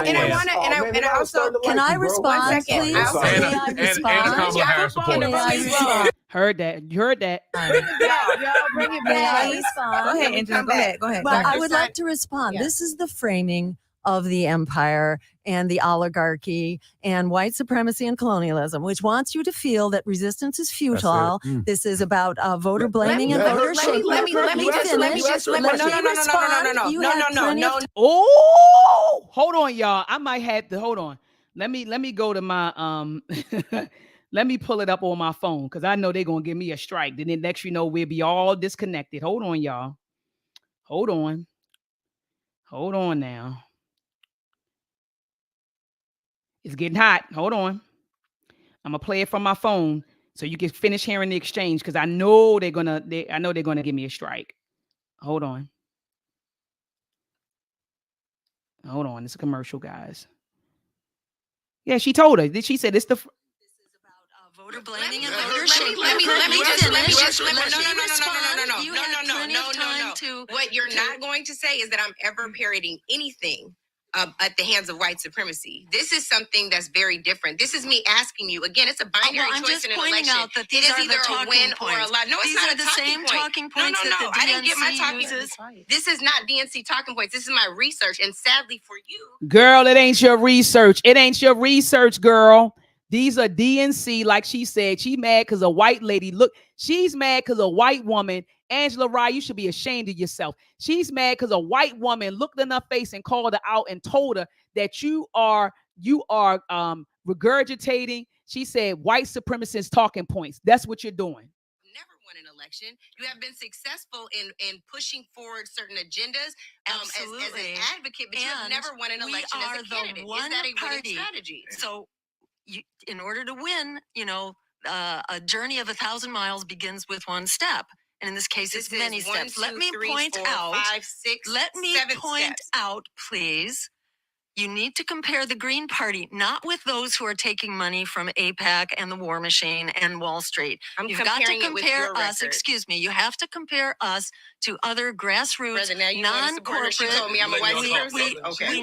And I also. Can I respond, please? And Kamala Harris supported. Heard that. You heard that. Bring it back. Y'all bring it May I back. respond? Go ahead, Angela. Go ahead. Go ahead. Well, I Dr. would Stein. like to respond. Yeah. This is the framing of the empire and the oligarchy and white supremacy and colonialism, which wants you to feel that resistance is futile. This is about voter blaming and voter shaming. Let me just no. Oh, hold on, y'all. I might have to hold on. Let me go to my let me pull it up on my phone because I know they're gonna give me a strike. Then next you know we'll be all disconnected. Hold on, y'all. Hold on. Hold on now. It's getting hot. Hold on. I'm gonna play it from my phone so you can finish hearing the exchange because I know they're gonna give me a strike. Hold on. Hold on. It's a commercial, guys. Yeah, she told her. She said it's the voter blaming and voter shaming. Let me just No. What you're not going to say is that I'm ever parroting anything at the hands of white supremacy. This is something that's very different. This is me asking you again. It's a binary choice in an election. Out that these it is are either the a talking win points. or a lie. No, it's these not are a the talking same point. talking points No. that the I didn't get my DNC talking uses. This is not DNC talking points. This is my research, and sadly for you, girl, it ain't your research. It ain't your research, girl. These are DNC, like she said. She mad because a white lady. Look, she's mad because a white woman. Angela Rye, you should be ashamed of yourself. She's mad because a white woman looked in her face and called her out and told her that you are regurgitating. She said white supremacist talking points. That's what you're doing. never won an election. You have been successful in pushing forward certain agendas as an advocate, but you have never won an election as a candidate. Is that a winning strategy? So, in order to win, a journey of 1,000 miles begins with one step. And in this case, it's many steps. Let me point out, please. You need to compare the Green Party, not with those who are taking money from AIPAC and the War Machine and Wall Street. You've got to compare us. Excuse me. You have to compare us to other grassroots, non-corporate. She told me I'm a white supremacist. Okay.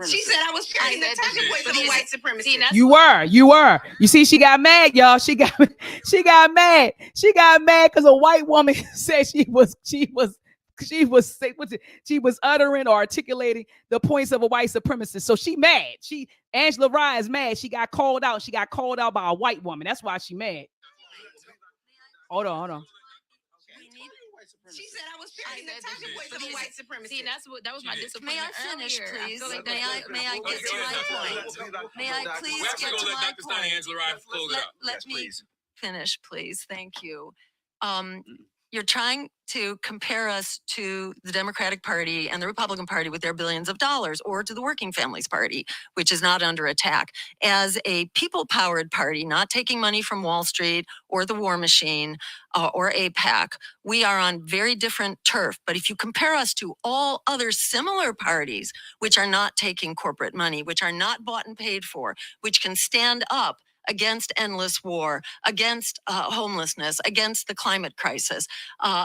She said I was carrying the talking points of a white supremacist. You were. You see, she got mad, y'all. She got mad. She got mad because a white woman said she was uttering or articulating the points of a white supremacist. So she mad. Angela Rye is mad. She got called out. She got called out by a white woman. That's why she mad. Hold on. She said I was carrying the talking points of a white supremacist. See, that was my disappointment. May I finish, please? Like may I get to my point? May I please get to my point? Let me finish, please. Thank you. You're trying to compare us to the Democratic Party and the Republican Party with their billions of dollars, or to the Working Families Party, which is not under attack. As a people-powered party, not taking money from Wall Street or the War Machine or AIPAC, we are on very different turf. But if you compare us to all other similar parties, which are not taking corporate money, which are not bought and paid for, which can stand up against endless war, against homelessness, against the climate crisis,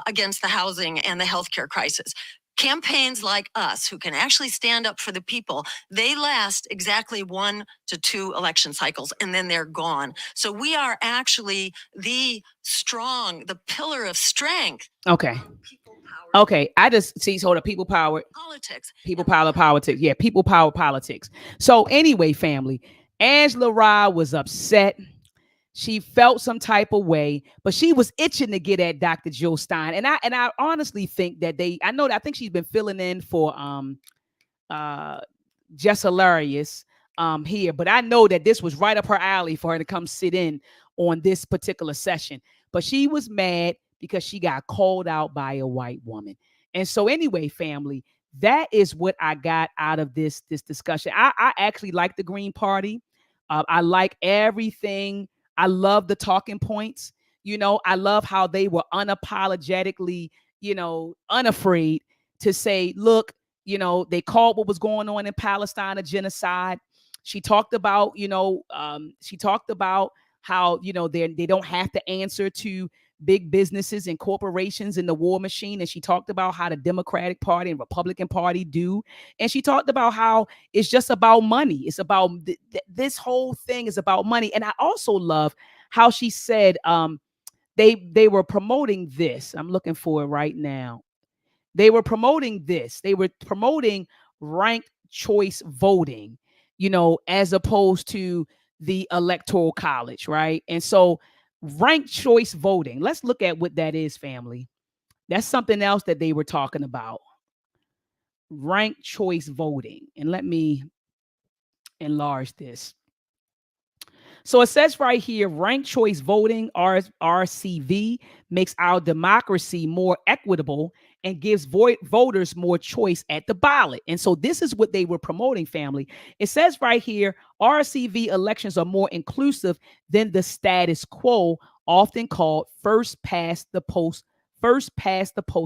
against the housing and the healthcare crisis. Campaigns like us, who can actually stand up for the people, they last exactly 1 to 2 election cycles, and then they're gone. So we are actually the pillar of strength. Okay. I just see, hold up, people power politics. People power politics. Yeah, people power politics. So anyway, family, Angela Rye was upset. She felt some type of way, but she was itching to get at Dr. Jill Stein. And I honestly think that I think she's been filling in for Just Hilarious here, but I know that this was right up her alley for her to come sit in on this particular session. But she was mad because she got called out by a white woman. And so anyway, family, that is what I got out of this discussion. I actually like the Green Party. I like everything. I love the talking points. I love how they were unapologetically, unafraid to say, look, they called what was going on in Palestine a genocide. She talked about, how, they don't have to answer to big businesses and corporations in the war machine. And she talked about how the Democratic Party and Republican Party do. And she talked about how it's just about money. It's about this whole thing is about money. And I also love how she said they were promoting this. I'm looking for it right now. They were promoting this. They were promoting ranked choice voting, as opposed to the electoral college, right? And so ranked choice voting, let's look at what that is, family. That's something else that they were talking about. Ranked choice voting. And let me enlarge this. So it says right here, ranked choice voting, RCV, makes our democracy more equitable and gives voters more choice at the ballot. And so this is what they were promoting, family. It says right here, RCV elections are more inclusive than the status quo, often called first past the post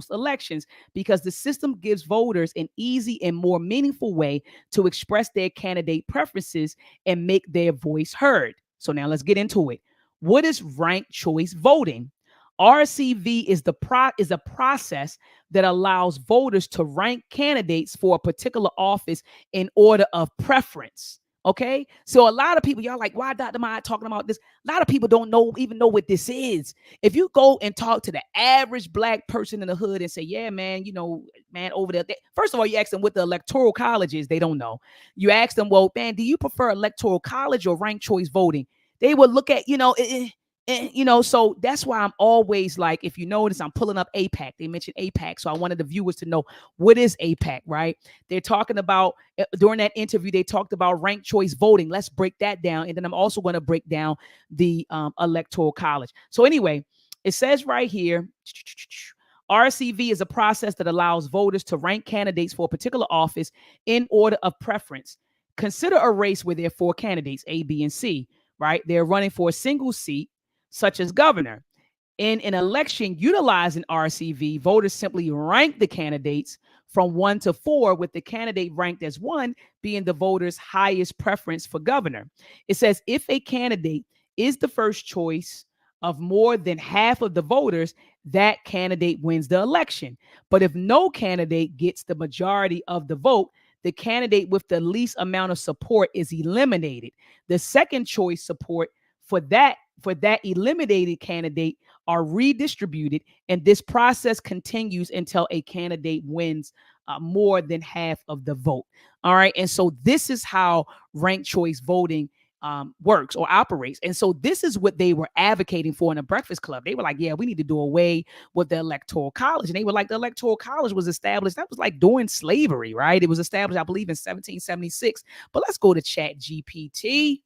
elections, because the system gives voters an easy and more meaningful way to express their candidate preferences and make their voice heard. So now let's get into it. What is ranked choice voting? RCV is a process that allows voters to rank candidates for a particular office in order of preference. Okay, so a lot of people, y'all like, why Dr. Maat talking about this? A lot of people don't even know what this is. If you go and talk to the average black person in the hood and say, yeah, man, man, over there, first of all, you ask them what the electoral college is, they don't know. You ask them, well, man, do you prefer electoral college or ranked choice voting? They would look at, so that's why I'm always like, if you notice, I'm pulling up APAC. They mentioned APAC. So I wanted the viewers to know, what is APAC, right? They're talking about, during that interview, they talked about ranked choice voting. Let's break that down. And then I'm also going to break down the electoral college. So anyway, it says right here, RCV is a process that allows voters to rank candidates for a particular office in order of preference. Consider a race where there are 4 candidates, A, B, and C, right? They're running for a single seat, such as governor. In an election utilizing RCV, voters simply rank the candidates from 1 to 4, with the candidate ranked as 1 being the voter's highest preference for governor. It says if a candidate is the first choice of more than half of the voters, that candidate wins the election. But if no candidate gets the majority of the vote, the candidate with the least amount of support is eliminated. The second choice support for that eliminated candidate are redistributed, and this process continues until a candidate wins more than half of the vote. All right, and so this is how ranked choice voting works or operates. And so this is what they were advocating for in the Breakfast Club. They were like, yeah, we need to do away with the electoral college. And they were like, the electoral college was established, that was like during slavery, right? It was established, I believe, in 1776. But let's go to Chat GPT.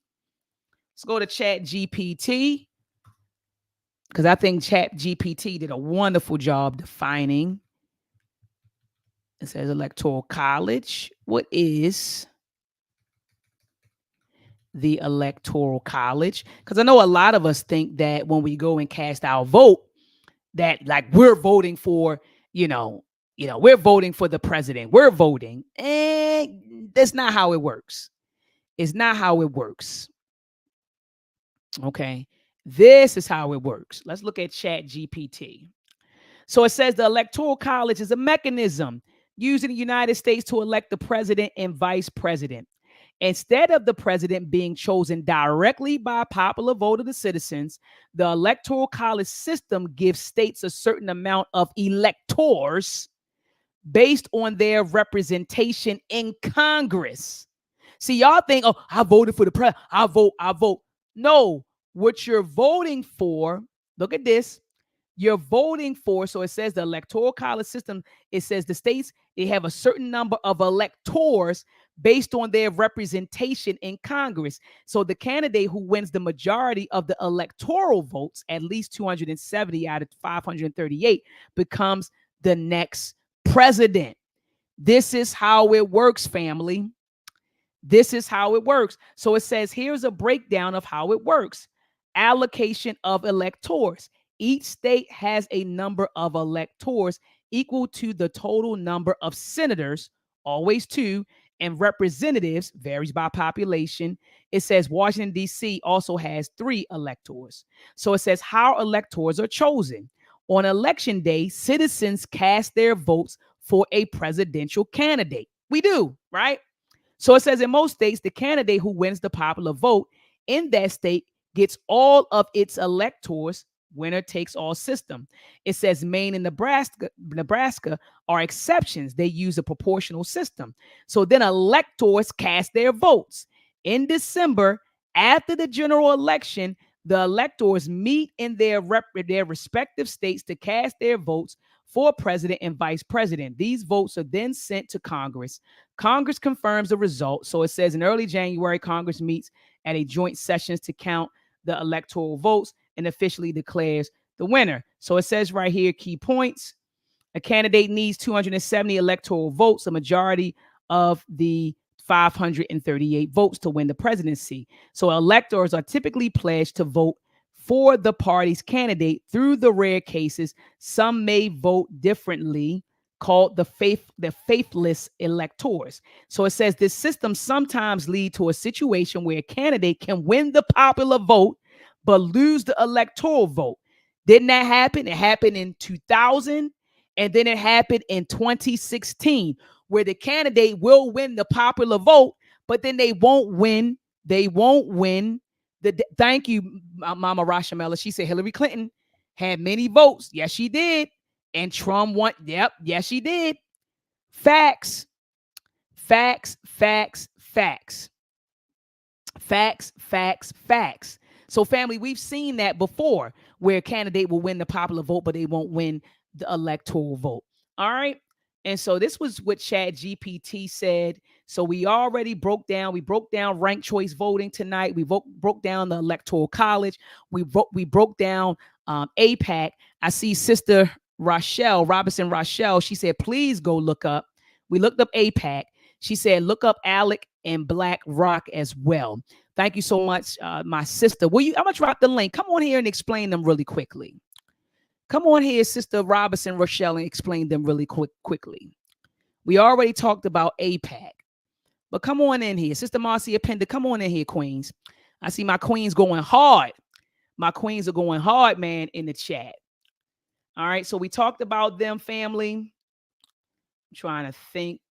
Let's go to Chat GPT, because I think Chat GPT did a wonderful job defining. It says electoral college. What is the electoral college? Because I know a lot of us think that when we go and cast our vote, that like we're voting for, we're voting for the president. We're voting. And that's not how it works. It's not how it works. Okay, this is how it works. Let's look at Chat GPT. So it says the electoral college is a mechanism used in the United States to elect the president and vice president. Instead of the president being chosen directly by popular vote of the citizens, the electoral college system gives states a certain amount of electors based on their representation in Congress. See, y'all think, oh, I voted for the president. I vote. No, what you're voting for, look at this. You're voting for, so it says the electoral college system, it says the states, they have a certain number of electors based on their representation in Congress. So the candidate who wins the majority of the electoral votes, at least 270 out of 538, becomes the next president. This is how it works, family. This is how it works. So it says, here's a breakdown of how it works. Allocation of electors. Each state has a number of electors equal to the total number of senators, always 2, and representatives, varies by population. It says Washington, D.C. also has 3 electors. So it says how electors are chosen. On election day, citizens cast their votes for a presidential candidate. We do, right? So it says in most states, the candidate who wins the popular vote in that state gets all of its electors winner takes all system. It says Maine and Nebraska are exceptions. They use a proportional system. So then electors cast their votes. In December, after the general election, the electors meet in their respective states to cast their votes for president and vice president. These votes are then sent to Congress. Congress confirms the result. So it says in early January, Congress meets at a joint sessions to count the electoral votes and officially declares the winner. So it says right here, key points. A candidate needs 270 electoral votes, a majority of the 538 votes to win the presidency. So electors are typically pledged to vote for the party's candidate. Through the rare cases, some may vote differently, called the faithless electors. So it says this system sometimes leads to a situation where a candidate can win the popular vote but lose the electoral vote. Didn't that happen? It happened in 2000, and then it happened in 2016, where the candidate will win the popular vote, but then they won't win. Thank you, Mama Rashamella. She said Hillary Clinton had many votes. Yes, she did. And Trump won. Yep, yes, she did. Facts. So, family, we've seen that before, where a candidate will win the popular vote, but they won't win the electoral vote. All right. And so this was what ChatGPT said. So we already broke down ranked choice voting tonight. We broke down the Electoral College. We broke down APAC. I see Sister Robinson Rochelle. She said, please go look up. We looked up APAC. She said, look up ALEC and Black Rock as well. Thank you so much, my sister. I'm going to drop the link. Come on here and explain them really quickly. Come on here, Sister Robinson Rochelle, and explain them really quickly. We already talked about APAC, but come on in here. Sister Marcia Pender, come on in here, Queens. I see my queens going hard. My queens are going hard, man, in the chat. All right, so we talked about them, family. I'm trying to think.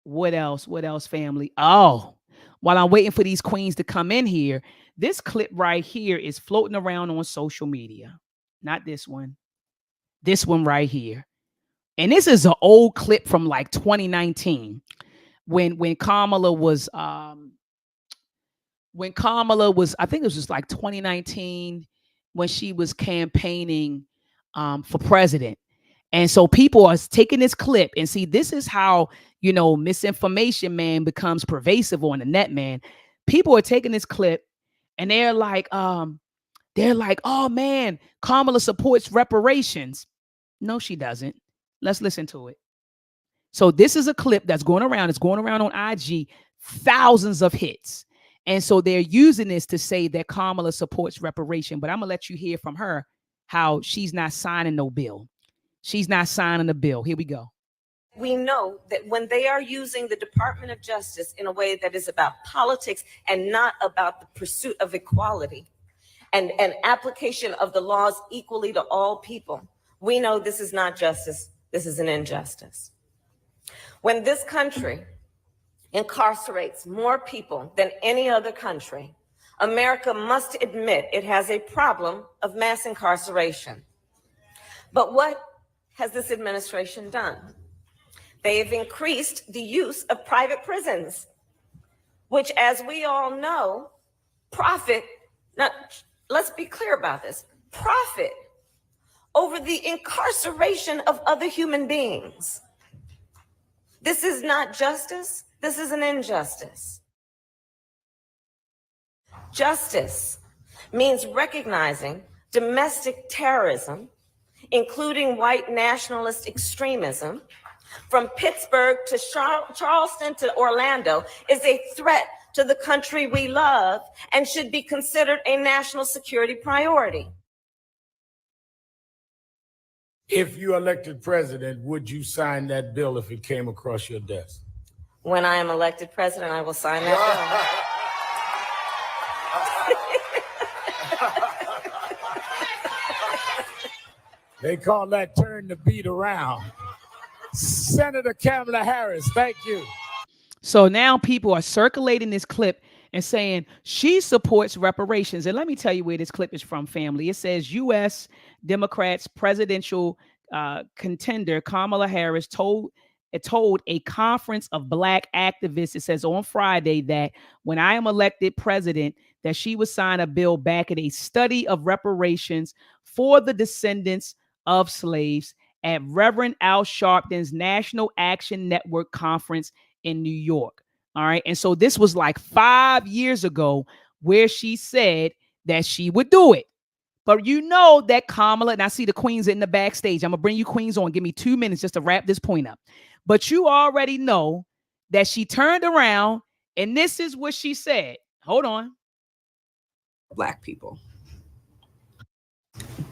What else, family? Oh, while I'm waiting for these queens to come in here, this clip right here is floating around on social media. Not this one. This one right here. And this is an old clip from like 2019 when Kamala was I think it was just like 2019 when she was campaigning for president. And so people are taking this clip and see, this is how, misinformation, man, becomes pervasive on the net, man. People are taking this clip and they're like, oh man, Kamala supports reparations. No, she doesn't. Let's listen to it. So this is a clip that's going around. It's going around on IG, thousands of hits. And so they're using this to say that Kamala supports reparation. But I'm going to let you hear from her how she's not signing no bill. She's not signing the bill. Here we go. We know that when they are using the Department of Justice in a way that is about politics and not about the pursuit of equality and application of the laws equally to all people, we know this is not justice. This is an injustice. When this country incarcerates more people than any other country, America must admit it has a problem of mass incarceration. But what has this administration done? They have increased the use of private prisons, which, as we all know, profit. Now, let's be clear about this. Profit over the incarceration of other human beings. This is not justice. This is an injustice. Justice means recognizing domestic terrorism, including white nationalist extremism, from Pittsburgh to Charleston to Orlando, is a threat to the country we love and should be considered a national security priority. If you elected president, would you sign that bill if it came across your desk? When I am elected president, I will sign that bill. They call that turn the beat around. Senator Kamala Harris, thank you. So now people are circulating this clip and saying she supports reparations. And let me tell you where this clip is from, family. It says U.S. Democrats presidential contender Kamala Harris told a conference of Black activists, it says on Friday, that when I am elected president, that she would sign a bill backing a study of reparations for the descendants of slaves at Reverend Al Sharpton's National Action Network conference in New York. All right. And so this was like 5 years ago where she said that she would do it. But you know that Kamala, and I see the queens in the backstage. I'm going to bring you queens on. Give me 2 minutes just to wrap this point up. But you already know that she turned around and this is what she said. Hold on. Black people.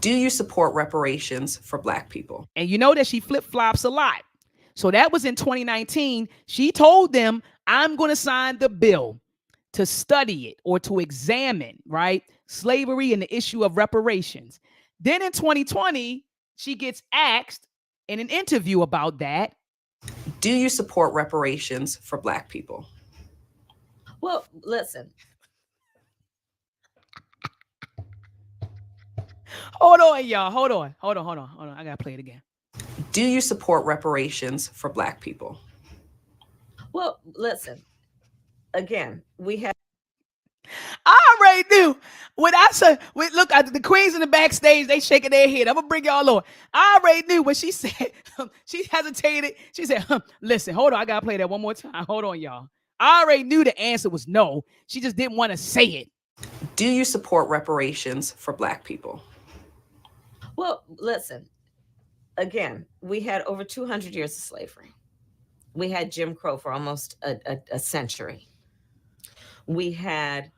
Do you support reparations for Black people? And you know that she flip-flops a lot. So that was in 2019. She told them, I'm going to sign the bill to study it or to examine, right, slavery and the issue of reparations. Then in 2020, she gets asked in an interview about that. Do you support reparations for Black people? Well, listen. Hold on, y'all. Hold on. I got to play it again. Do you support reparations for Black people? Well, listen. Again, we have. I already knew when I said, look, the queens in the backstage, they shaking their head. I'm going to bring y'all on. I already knew when she said, she hesitated. She said, listen, hold on. I got to play that one more time. Hold on, y'all. I already knew the answer was no. She just didn't want to say it. Do you support reparations for Black people? Well, listen. Again, we had over 200 years of slavery. We had Jim Crow for almost a century. We had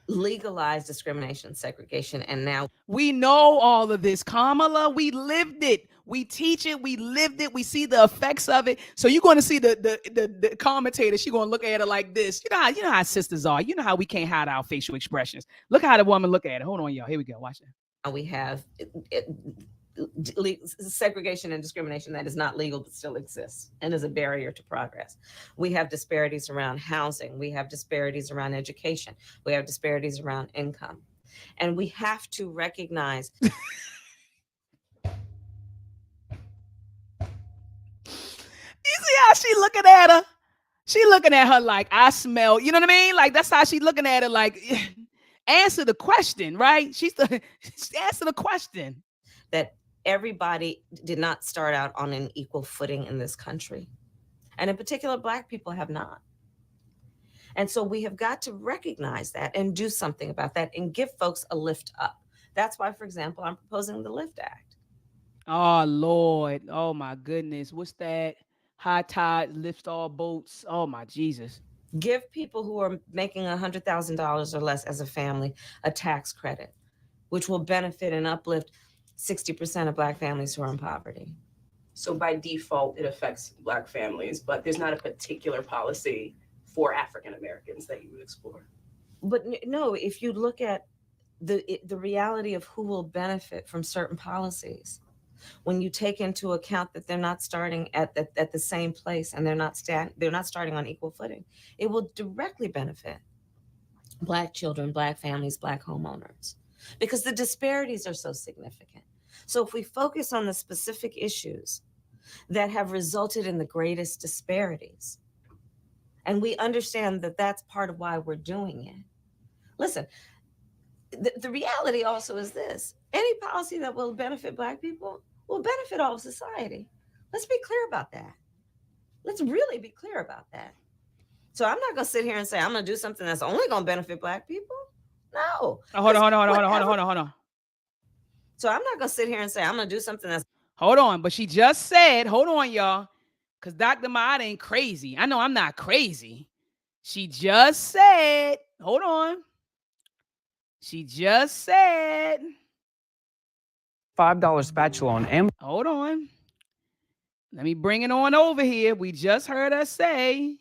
legalized discrimination, segregation, and now we know all of this, Kamala. We lived it. We teach it. We lived it. We see the effects of it. So you're going to see the commentator. She's going to look at it like this. You know how sisters are. You know how we can't hide our facial expressions. Look how the woman look at it. Hold on, y'all. Here we go. Watch it. We have segregation and discrimination that is not legal but still exists and is a barrier to progress. We have disparities around housing. We have disparities around education. We have disparities around income. And we have to recognize. You see how she looking at her? She looking at her like, I smell, you know what I mean? Like, that's how she looking at her like, answer the question, right? She's answer the question. That everybody did not start out on an equal footing in this country. And in particular, Black people have not. And so we have got to recognize that and do something about that and give folks a lift up. That's why, for example, I'm proposing the Lift Act. Oh, Lord. Oh, my goodness. What's that? High tide lifts all boats. Oh, my Jesus. Give people who are making $100,000 or less as a family a tax credit, which will benefit and uplift 60% of Black families who are in poverty. So by default, it affects Black families, but there's not a particular policy for African Americans that you would explore. But no, if you look at the reality of who will benefit from certain policies, when you take into account that they're not starting at the same place and they're not starting on equal footing, it will directly benefit Black children, Black families, Black homeowners, because the disparities are so significant. So if we focus on the specific issues that have resulted in the greatest disparities, and we understand that that's part of why we're doing it. Listen, the reality also is this: any policy that will benefit Black people will benefit all of society. Let's be clear about that. Let's really be clear about that. So I'm not going to sit here and say I'm going to do something that's only going to benefit Black people. No. Hold on. So I'm not going to sit here and say I'm going to do something that's. Hold on. But she just said, hold on, y'all, because Dr. Maat ain't crazy. I know I'm not crazy. She just said, hold on. She just said $5 spatula on Amazon. Hold on. Let me bring it on over here. We just heard her say,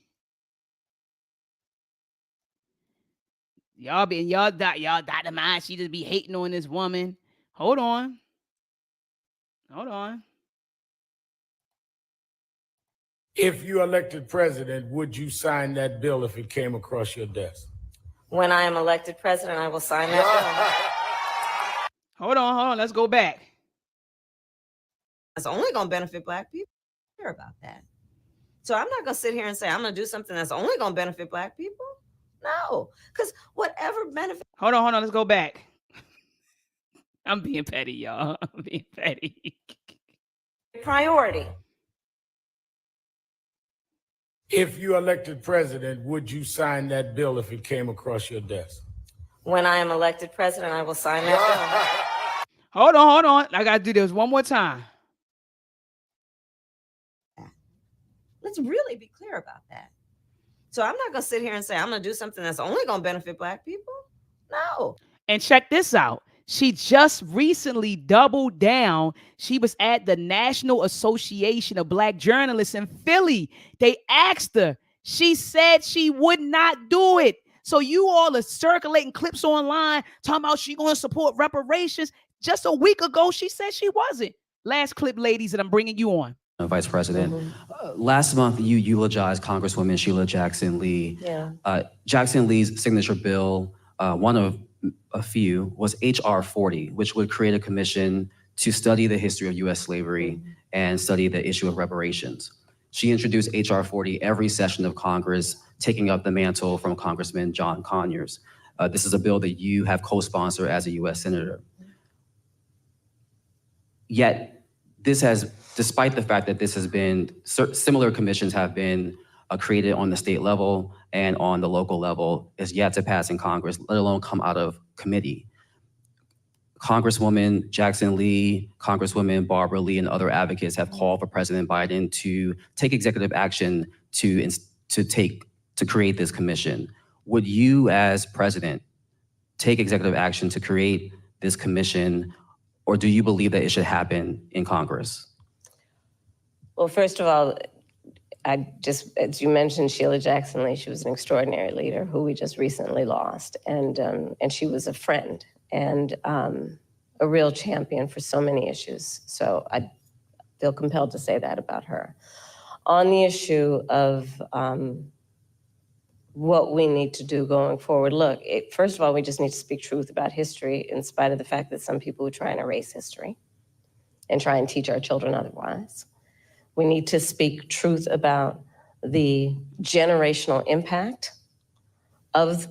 y'all Dr. Maat, she just be hating on this woman. Hold on. If you elected president, would you sign that bill if it came across your desk? When I am elected president, I will sign that bill. Hold on. Let's go back. That's only going to benefit Black people. I care about that. So I'm not going to sit here and say I'm going to do something that's only going to benefit Black people. No, because whatever benefit. Hold on. Let's go back. I'm being petty, y'all. I'm being petty. Priority. If you elected president, would you sign that bill if it came across your desk? When I am elected president, I will sign that bill. Hold on. I got to do this one more time. Let's really be clear about that. So I'm not going to sit here and say I'm going to do something that's only going to benefit Black people. No. And check this out. She just recently doubled down. She was at the National Association of Black Journalists in Philly. They asked her. She said she would not do it. So you all are circulating clips online talking about she going to support reparations. Just a week ago, she said she wasn't. Last clip, ladies, that I'm bringing you on. Vice President, last month you eulogized Congresswoman Sheila Jackson Lee. Yeah. Jackson Lee's signature bill, one of a few, was H.R. 40, which would create a commission to study the history of U.S. slavery and study the issue of reparations. She introduced H.R. 40 every session of Congress, taking up the mantle from Congressman John Conyers. This is a bill that you have co-sponsored as a U.S. Senator. Yet, this has, despite the fact that this has been, similar commissions have been created on the state level and on the local level, is yet to pass in Congress, let alone come out of committee. Congresswoman Jackson Lee, Congresswoman Barbara Lee, and other advocates have called for President Biden to take executive action to create this commission. Would you, as president, take executive action to create this commission, or do you believe that it should happen in Congress? Well, first of all, as you mentioned, Sheila Jackson Lee, she was an extraordinary leader who we just recently lost. And she was a friend and a real champion for so many issues. So I feel compelled to say that about her. On the issue of what we need to do going forward, look, first of all, we just need to speak truth about history in spite of the fact that some people would try and erase history and try and teach our children otherwise. We need to speak truth about the generational impact of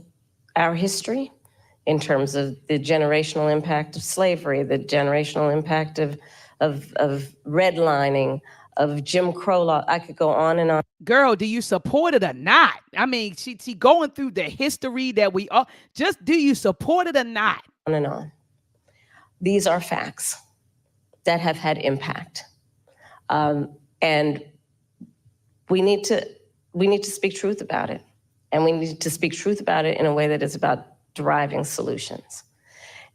our history in terms of the generational impact of slavery, the generational impact of redlining, of Jim Crow law. I could go on and on. Girl, do you support it or not? I mean, she going through the history that we all, just do you support it or not? On and on. These are facts that have had impact. And we need to speak truth about it. And we need to speak truth about it in a way that is about deriving solutions.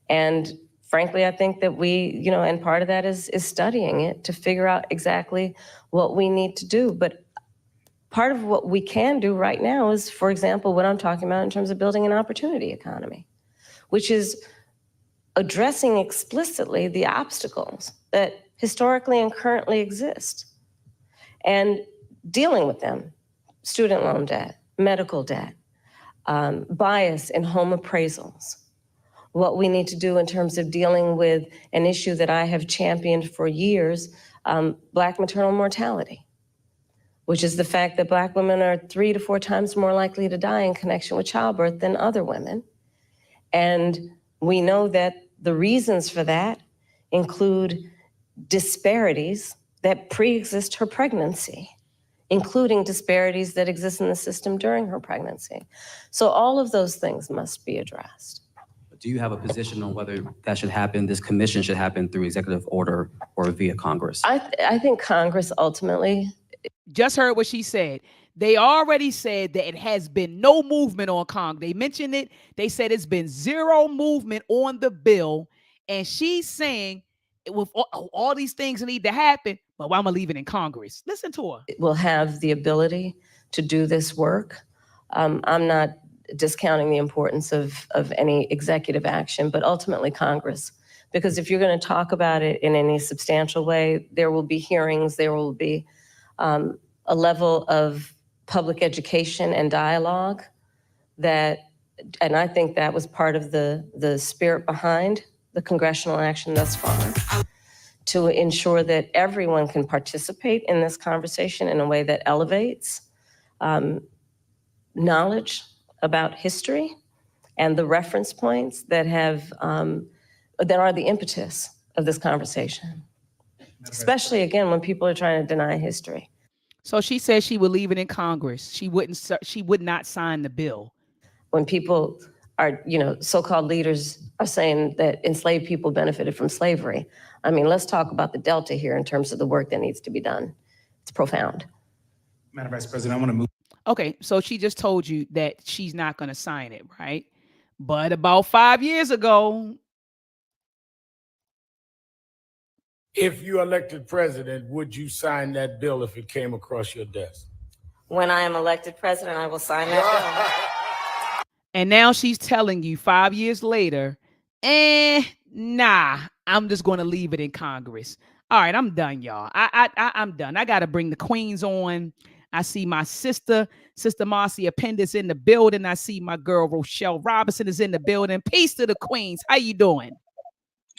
And frankly, I think that we, and part of that is studying it to figure out exactly what we need to do. But part of what we can do right now is, for example, what I'm talking about in terms of building an opportunity economy, which is addressing explicitly the obstacles that historically and currently exist and dealing with them. Student loan debt, medical debt, bias in home appraisals. What we need to do in terms of dealing with an issue that I have championed for years, Black maternal mortality, which is the fact that Black women are 3 to 4 times more likely to die in connection with childbirth than other women. And we know that the reasons for that include disparities that pre-exist her pregnancy, including disparities that exist in the system during her pregnancy. So all of those things must be addressed. Do you have a position on whether that should happen, this commission should happen through executive order or via Congress? I think Congress ultimately. Just heard what she said. They already said that it has been no movement on Congress. They mentioned it. They said it's been zero movement on the bill. And she's saying with all these things that need to happen, but I'm going to leave it in Congress. Listen to her. It will have the ability to do this work. I'm not discounting the importance of any executive action, but ultimately Congress. Because if you're going to talk about it in any substantial way, there will be hearings, there will be a level of public education and dialogue that And I think that was part of the spirit behind the congressional action thus far, to ensure that everyone can participate in this conversation in a way that elevates knowledge about history and the reference points that have that are the impetus of this conversation, especially again when people are trying to deny history. So she said she would leave it in Congress. She would not sign the bill. When people are, so-called leaders are saying that enslaved people benefited from slavery. I mean, let's talk about the delta here in terms of the work that needs to be done. It's profound. Madam Vice President, I want to move. Okay, so she just told you that she's not going to sign it, right? But about 5 years ago, If you elected president, would you sign that bill if it came across your desk? When I am elected president, I will sign that bill. and now she's telling you 5 years later, nah, I'm just going to leave it in Congress. All right, I'm done, y'all. I'm done. I got to bring the queens on. I see my sister Marcy Appendix in the building. I see my girl Rochelle Robinson is in the building. Peace to the queens. How you doing?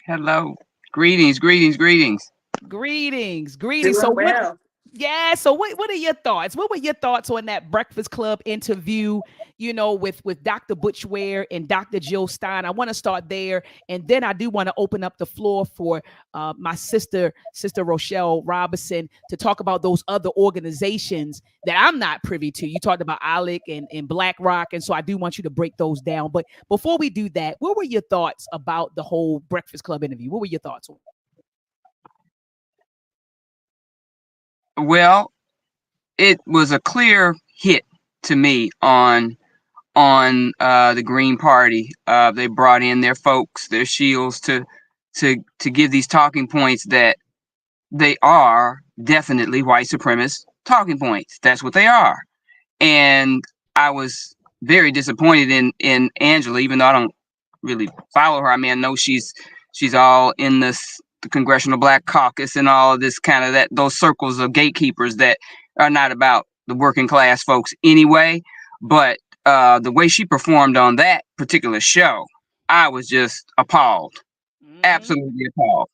Hello. Greetings, greetings, greetings. Greetings. Doing So well. what are your thoughts? What were your thoughts on that Breakfast Club interview, with Dr. Butch Ware and Dr. Jill Stein? I want to start there. And then I do want to open up the floor for my sister Rochelle Robinson to talk about those other organizations that I'm not privy to. You talked about ALEC and BlackRock. And so I do want you to break those down. But before we do that, what were your thoughts about the whole Breakfast Club interview? What were your thoughts on? Well, it was a clear hit to me on the Green Party. They brought in their folks, their shields to give these talking points that they are definitely white supremacist talking points. That's what they are. And I was very disappointed in Angela, even though I don't really follow her. I mean, I know she's all in the Congressional Black Caucus and all of this kind of those circles of gatekeepers that are not about the working class folks anyway. But the way she performed on that particular show, I was just appalled, absolutely appalled.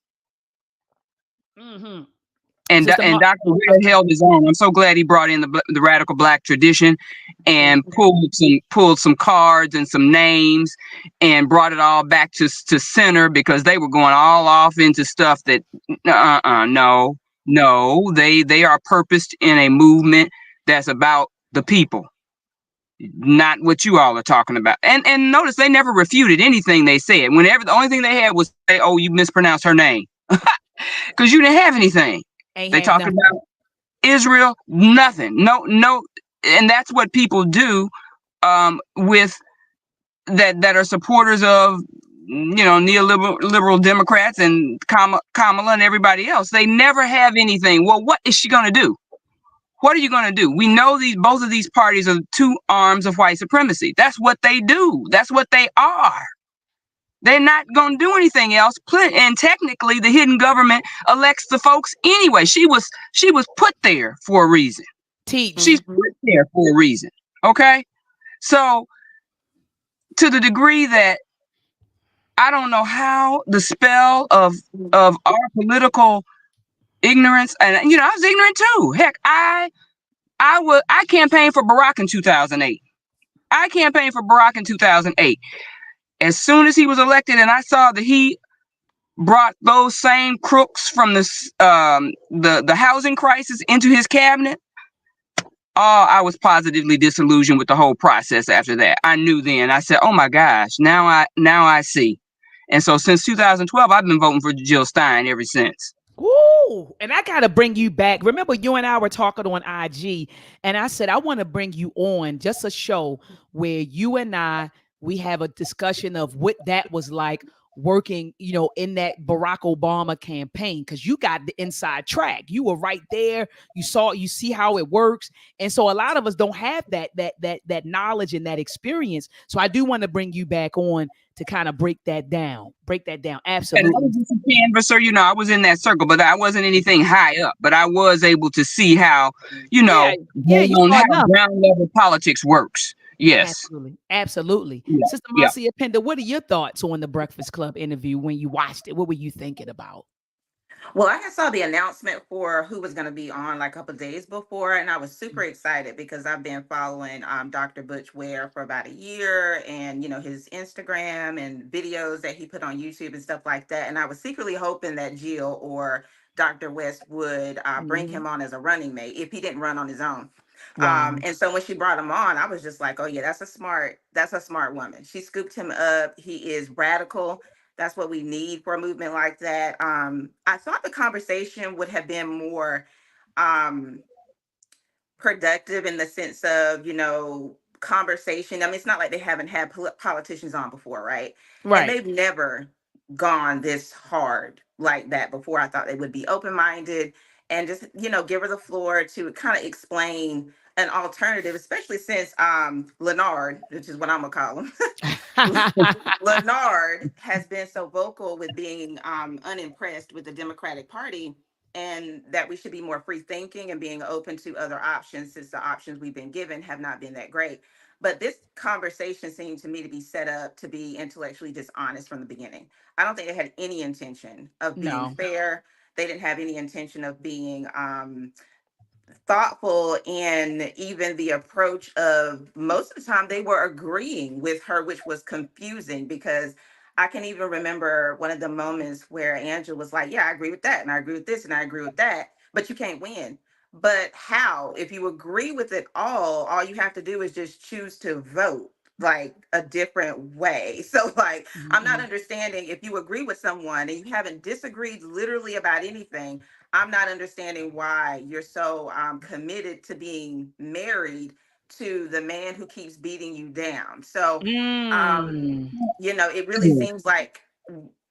Mm-hmm. And Dr. Ware held his own. I'm so glad he brought in the radical Black tradition and pulled some cards and some names and brought it all back to center, because they were going all off into stuff that no, they are purposed in a movement that's about the people, not what you all are talking about. And notice they never refuted anything they said. Whenever the only thing they had was say, "Oh, you mispronounced her name," because you didn't have anything. They talked about Israel, nothing. No, and that's what people do with that are supporters of neoliberal Democrats and Kamala and everybody else. They never have anything. Well, what is she going to do? What are you going to do? We know both of these parties are two arms of white supremacy. That's what they do. That's what they are. They're not going to do anything else. And technically, the hidden government elects the folks anyway. She was put there for a reason. She's put there for a reason. Okay? So, to the degree that I don't know how the spell of our political ignorance, and I was ignorant too. Heck, I campaigned for Barack in 2008. I campaigned for Barack in 2008. As soon as he was elected, and I saw that he brought those same crooks from the housing crisis into his cabinet, I was positively disillusioned with the whole process after that. I knew then. I said, "Oh my gosh, now I see." And so since 2012, I've been voting for Jill Stein ever since. Ooh, and I got to bring you back. Remember, you and I were talking on IG, and I said, I want to bring you on just a show where you and we have a discussion of what that was like working, in that Barack Obama campaign, because you got the inside track. You were right there. You see how it works. And so a lot of us don't have that knowledge and that experience. So I do want to bring you back on to kind of break that down. Absolutely. And I was just a canvasser, I was in that circle, but I wasn't anything high up, but I was able to see how, how ground level politics works. Yes. Absolutely. Yeah. Sister Marcia Pender, what are your thoughts on the Breakfast Club interview when you watched it? What were you thinking about? Well, I saw the announcement for who was going to be on like a couple of days before, and I was super excited because I've been following Dr. Butch Ware for about a year, and his Instagram and videos that he put on YouTube and stuff like that. And I was secretly hoping that Jill or Dr. West would bring him on as a running mate if he didn't run on his own. Wow. And so when she brought him on, I was just like, oh yeah, that's a smart woman. She scooped him up. He is radical. That's what we need for a movement like that. I thought the conversation would have been more productive in the sense of, conversation. I mean, it's not like they haven't had politicians on before, right? And Right. they've never gone this hard like that before. I thought they would be open-minded and just, give her the floor to kind of explain an alternative, especially since Leonard, which is what I'm gonna call him. Leonard has been so vocal with being unimpressed with the Democratic Party, and that we should be more free thinking and being open to other options, since the options we've been given have not been that great. But this conversation seemed to me to be set up to be intellectually dishonest from the beginning. I don't think they had any intention of being fair. They didn't have any intention of being thoughtful in even the approach of, most of the time they were agreeing with her, which was confusing, because I can even remember one of the moments where Angela was like, yeah, I agree with that, and I agree with this, and I agree with that, but you can't win. But how? If you agree with it all you have to do is just choose to vote like a different way. So like, I'm not understanding, if you agree with someone and you haven't disagreed literally about anything, I'm not understanding why you're so committed to being married to the man who keeps beating you down. So, it really seems like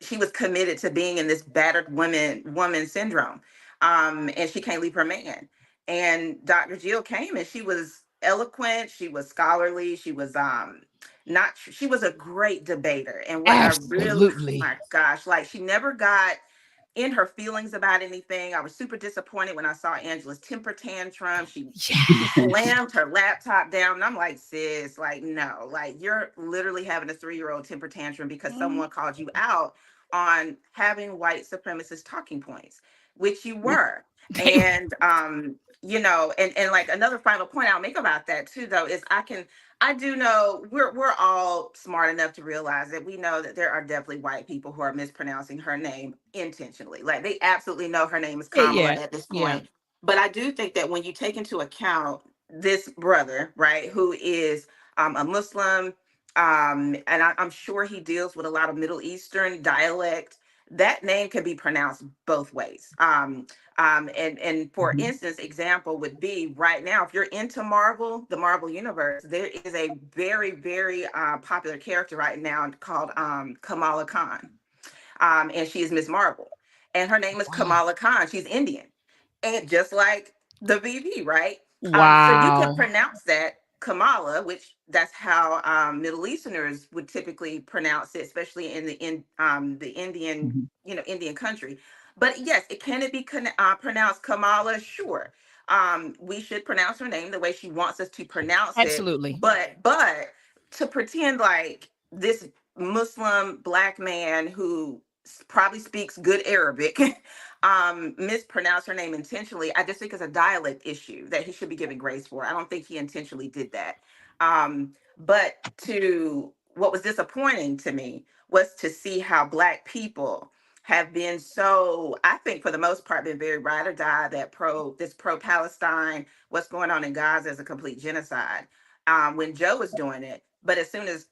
she was committed to being in this battered woman syndrome. And she can't leave her man. And Dr. Jill came and she was eloquent, she was scholarly, she was she was a great debater. And what I really, oh my gosh, like she never got in her feelings about anything. I was super disappointed when I saw Angela's temper tantrum. She slammed her laptop down. And I'm like, sis, like, no, like you're literally having a 3-year-old temper tantrum because someone called you out on having white supremacist talking points, which you were. And, and like another final point I'll make about that too, though, is I do know we're all smart enough to realize that we know that there are definitely white people who are mispronouncing her name intentionally. Like they absolutely know her name is Kamala at this point. But I do think that when you take into account this brother, right, who is a Muslim, and I'm sure he deals with a lot of Middle Eastern dialect, that name can be pronounced both ways. And for instance, example would be right now, if you're into Marvel, the Marvel universe, there is a very, very popular character right now called Kamala Khan. And she is Miss Marvel. And her name is Kamala Khan. She's Indian. And just like the VP, right? So you can pronounce that Kamala, which that's how Middle Easterners would typically pronounce it, especially in the Indian, Indian country. But yes, can it be pronounced Kamala? Sure. We should pronounce her name the way she wants us to pronounce it. But to pretend like this Muslim Black man who probably speaks good Arabic mispronounced her name intentionally, I just think it's a dialect issue that he should be given grace for. I don't think he intentionally did that. But what was disappointing to me was to see how Black people have been so, I think for the most part, been very ride or die, that pro-Palestine, what's going on in Gaza is a complete genocide, when Joe was doing it. But as soon as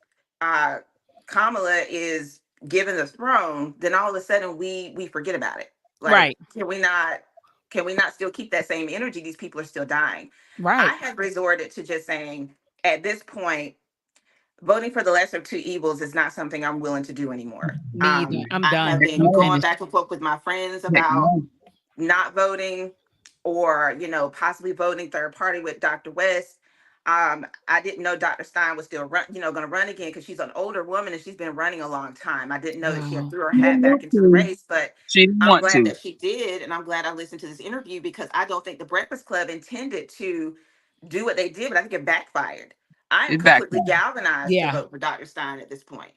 Kamala is given the throne, then all of a sudden we forget about it. Like, can we not still keep that same energy? These people are still dying. I have resorted to just saying, at this point, voting for the lesser of two evils is not something I'm willing to do anymore. Me either. I'm done. I have been going back and forth with my friends about not voting or, possibly voting third party with Dr. West. I didn't know Dr. Stein was still going to run again, because she's an older woman and she's been running a long time. I didn't know that she had threw her hat back into the race, but I'm glad that she did. And I'm glad I listened to this interview, because I don't think the Breakfast Club intended to do what they did, but I think it backfired. I am It completely backfired. galvanized to Yeah, vote for Dr. Stein at this point.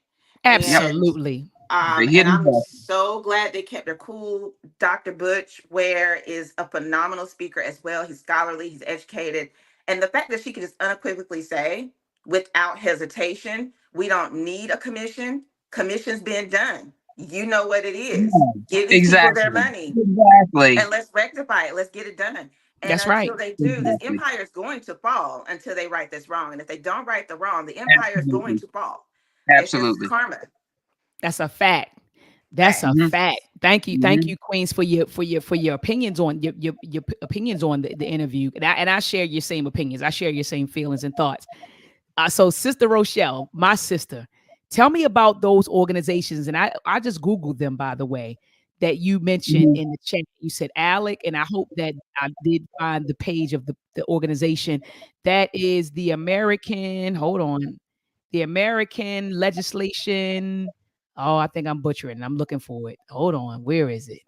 absolutely. They And hit him I'm back. so glad they kept their cool. Dr. Butch Ware is a phenomenal speaker as well. He's scholarly, he's educated. And the fact that she could just unequivocally say, without hesitation, we don't need a commission. Commission's been done. You know what it is. Give these people their Exactly. money Exactly. and let's rectify it. Let's get it done. And That's right. until they do, this Exactly. empire is going to fall until they right this wrong. And if they don't right the wrong, the empire is going Absolutely. to fall. It's just Absolutely. karma. That's a fact. That's a Mhm. fact. Thank you, Mhm. Queens, for your opinions on your opinions on the interview. And I share your same opinions. I share your same feelings and thoughts. So, Sister Rochelle, my sister, tell me about those organizations. And I just Googled them, by the way, that you mentioned Mhm. in the chat. You said Alec, and I hope that I did find the page of the organization. That is the American, hold on, the American Legislation. Oh, I think I'm butchering. I'm looking for it. Hold on. Where is it?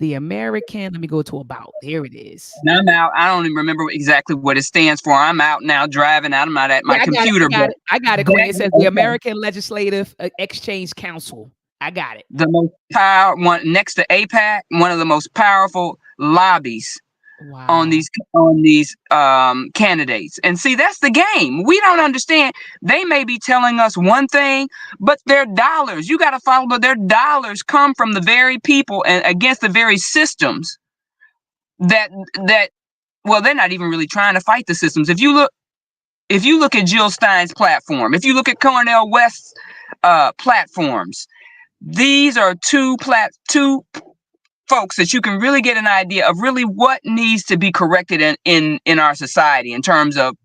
The American, let me go to about. There it is. Now I'm out. I don't even remember exactly what it stands for. I'm out now driving out. I'm not at my Yeah, I got it. computer. But I got it, Queen. It says the American Legislative Exchange Council. I got it. the most power one next to APAC, one of the most powerful lobbies on these candidates. And see, that's the game. We don't understand. They may be telling us one thing, but their dollars, you got to follow, but their dollars come from the very people and against the very systems that well, they're not even really trying to fight the systems. If you look at Jill Stein's platform, if you look at Cornel West's platforms, these are two folks that you can really get an idea of really what needs to be corrected in our society in terms of,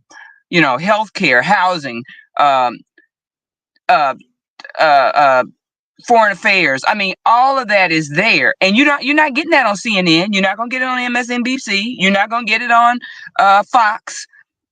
healthcare, housing, um, uh, foreign affairs. I mean, all of that is there, and you're not getting that on CNN. You're not gonna get it on MSNBC. You're not gonna get it on Fox.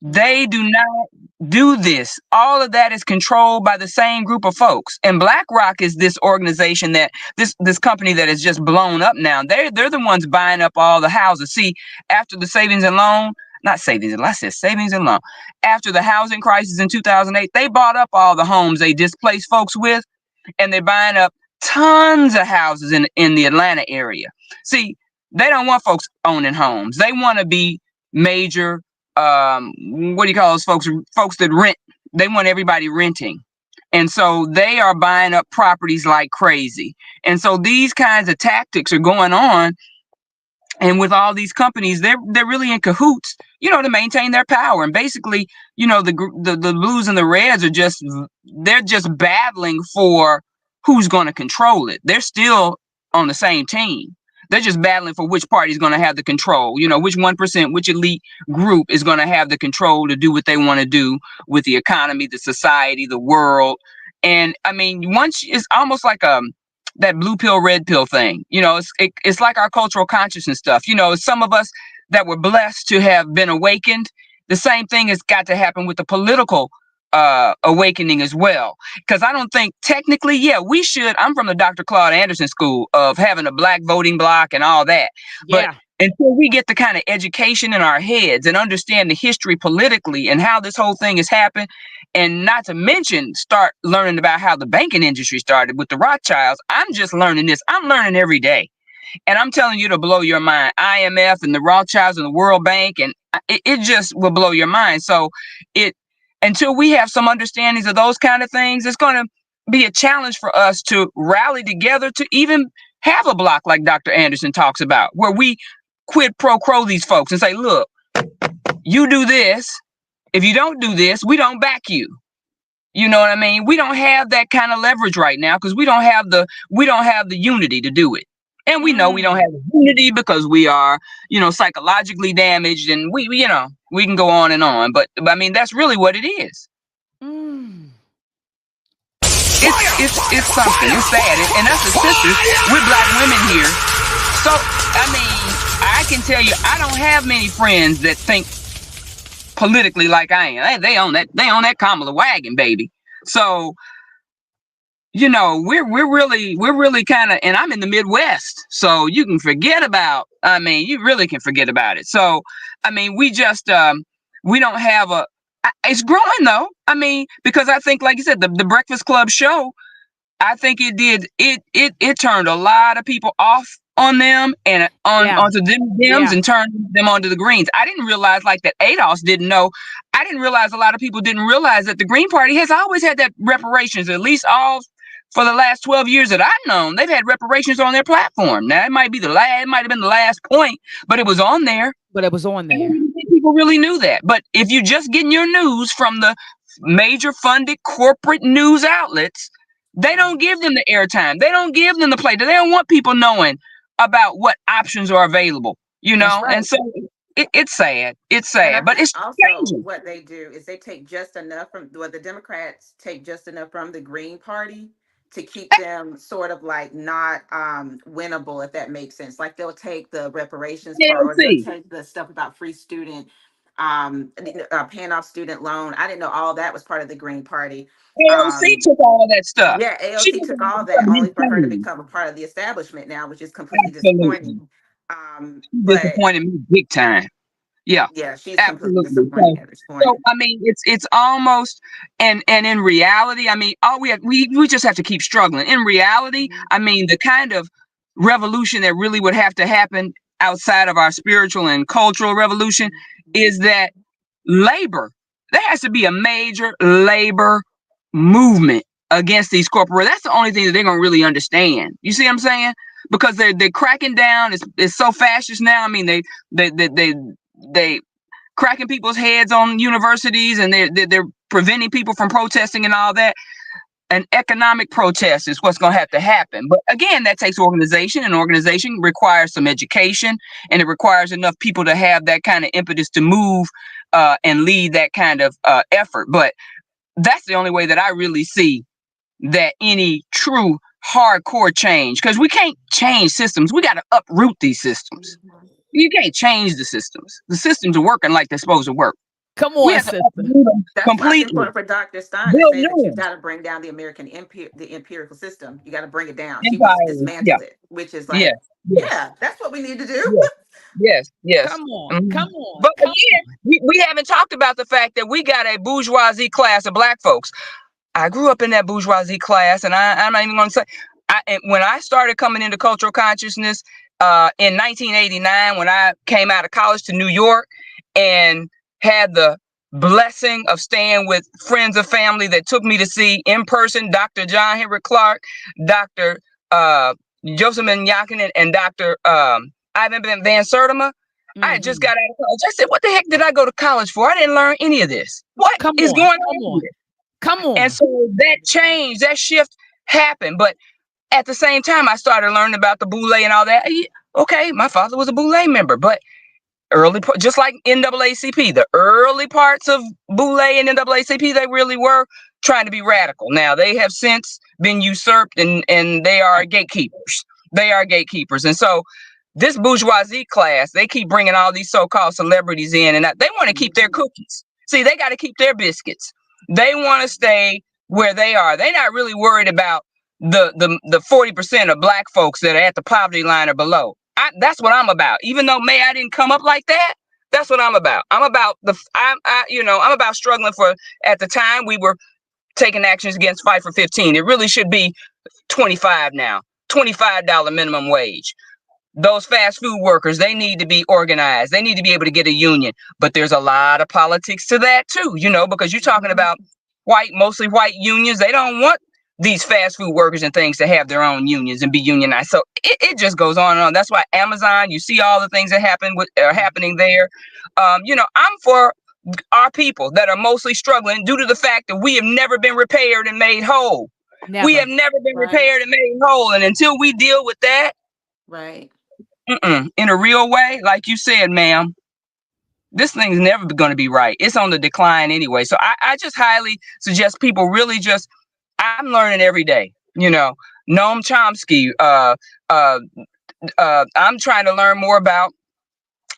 They do not do this. All of that is controlled by the same group of folks. And BlackRock is this organization that this company that is just blown up now. They're the ones buying up all the houses. See, after the savings and loan, not savings, I said savings and loan. After the housing crisis in 2008, they bought up all the homes they displaced folks with, and they're buying up tons of houses in the Atlanta area. See, they don't want folks owning homes. They want to be major, what do you call those folks that rent? They want everybody renting. And so they are buying up properties like crazy. And so these kinds of tactics are going on. And with all these companies, they're really in cahoots, to maintain their power. And basically, the blues and the reds they're just battling for who's going to control it. They're still on the same team. They're just battling for which party is going to have the control, which 1%, which elite group is going to have the control to do what they want to do with the economy, the society, the world. And I mean, it's almost like that blue pill, red pill thing. It's like our cultural consciousness stuff. Some of us that were blessed to have been awakened, the same thing has got to happen with the political awakening as well. Because I don't think technically, we should. I'm from the Dr. Claude Anderson school of having a black voting bloc and all that. Yeah. But until we get the kind of education in our heads and understand the history politically and how this whole thing has happened, and not to mention start learning about how the banking industry started with the Rothschilds, I'm just learning this. I'm learning every day. And I'm telling you to blow your mind. IMF and the Rothschilds and the World Bank, and it just will blow your mind. So until we have some understandings of those kind of things, it's going to be a challenge for us to rally together to even have a block like Dr. Anderson talks about, where we quid pro quo these folks and say, look, you do this. If you don't do this, we don't back you. You know what I mean? We don't have that kind of leverage right now because we don't have the unity to do it. And we know we don't have the unity because we are, psychologically damaged, and we can go on and on. But I mean, that's really what it is. It's something. It's sad. And us as sisters, we're black women here. So, I mean, I can tell you, I don't have many friends that think politically like I am. They own that Kamala wagon, baby. So, we're really kind of, and I'm in the Midwest, so you can forget about, you really can forget about it. So, I mean, we just, we don't have It's growing though. I mean, because I think, like you said, the Breakfast Club show, I think it turned a lot of people off on them and onto them and turned them onto the Greens. I didn't realize like that ADOS didn't know. I didn't realize a lot of people didn't realize that the Green Party has always had that reparations, at least all for the last 12 years that I've known. They've had reparations on their platform. Now it might have been the last point, but it was on there. People really knew that. But if you're just getting your news from the major funded corporate news outlets, they don't give them the airtime. They don't give them the play. They don't want people knowing about what options are available, you know? Right. And so it's sad. It's sad, but it's also changing. what they do is they take just enough from the Democrats take just enough from the Green Party to keep them sort of like not winnable, if that makes sense. Like they'll take the reparations part, or they'll take the stuff about free student paying off student loan. I didn't know all that was part of the Green Party. AOC took all that stuff. Yeah, AOC took all that only for her to become a part of the establishment now, which is completely disappointing. Disappointing me big time. Yeah, she's absolutely. completely disappointing at this point. So I mean, it's almost and in reality, I mean, we just have to keep struggling. In reality, I mean, the kind of revolution that really would have to happen outside of our spiritual and cultural revolution is that labor. There has to be a major labor movement against these corporate. That's the only thing that they're gonna really understand. You see what I'm saying? Because they're cracking down. It's so fascist now. I mean, they cracking people's heads on universities, and they're preventing people from protesting and all that. An economic protest is what's going to have to happen. But again, that takes organization, and organization requires some education, and it requires enough people to have that kind of impetus to move and lead that kind of effort. But that's the only way that I really see that any true hardcore change, because we can't change systems. We got to uproot these systems. You can't change the systems. The systems are working like they're supposed to work. Come on, That's why it's important for Dr. Stein to say that you've got to bring down the American the empirical system. You got to bring it down. She wants to dismantle it, which is like, that's what we need to do. Yes. Come on. But again, we haven't talked about the fact that we got a bourgeoisie class of Black folks. I grew up in that bourgeoisie class, and I'm not even going to say. When I started coming into cultural consciousness in 1989, when I came out of college to New York and had the blessing of staying with friends of family that took me to see in person Dr. John Henry Clark, Dr. Joseph Yakinen, and Dr. Ivan Van Sertima. I had just got out of college. I said, what the heck did I go to college for? I didn't learn any of this. What is going on here? Come on. And so that change, that shift happened. But at the same time, I started learning about the Boule and all that. Okay, my father was a Boule member, but just like NAACP, the early parts of Boule and NAACP, they really were trying to be radical. Now they have since been usurped, and they are gatekeepers. They are gatekeepers. And so this bourgeoisie class, they keep bringing all these so-called celebrities in, and they want to keep their cookies. See, they got to keep their biscuits. They want to stay where they are. They're not really worried about the 40% of Black folks that are at the poverty line or below. That's what I'm about. Even though I didn't come up like that, that's what I'm about. I'm about I'm about struggling for. At the time, we were taking actions against Fight for 15. It really should be 25 now. $25 minimum wage. Those fast food workers, they need to be organized. They need to be able to get a union. But there's a lot of politics to that too, because you're talking about mostly white unions. They don't want these fast food workers and things to have their own unions and be unionized. So it just goes on and on. That's why Amazon, you see all the things that are happening there. I'm for our people that are mostly struggling due to the fact that we have never been repaired and made whole. Never. We have never been repaired and made whole. And until we deal with that, in a real way, like you said, ma'am, this thing's never going to be right. It's on the decline anyway. So I just highly suggest people really just, I'm learning every day, Noam Chomsky. I'm trying to learn more about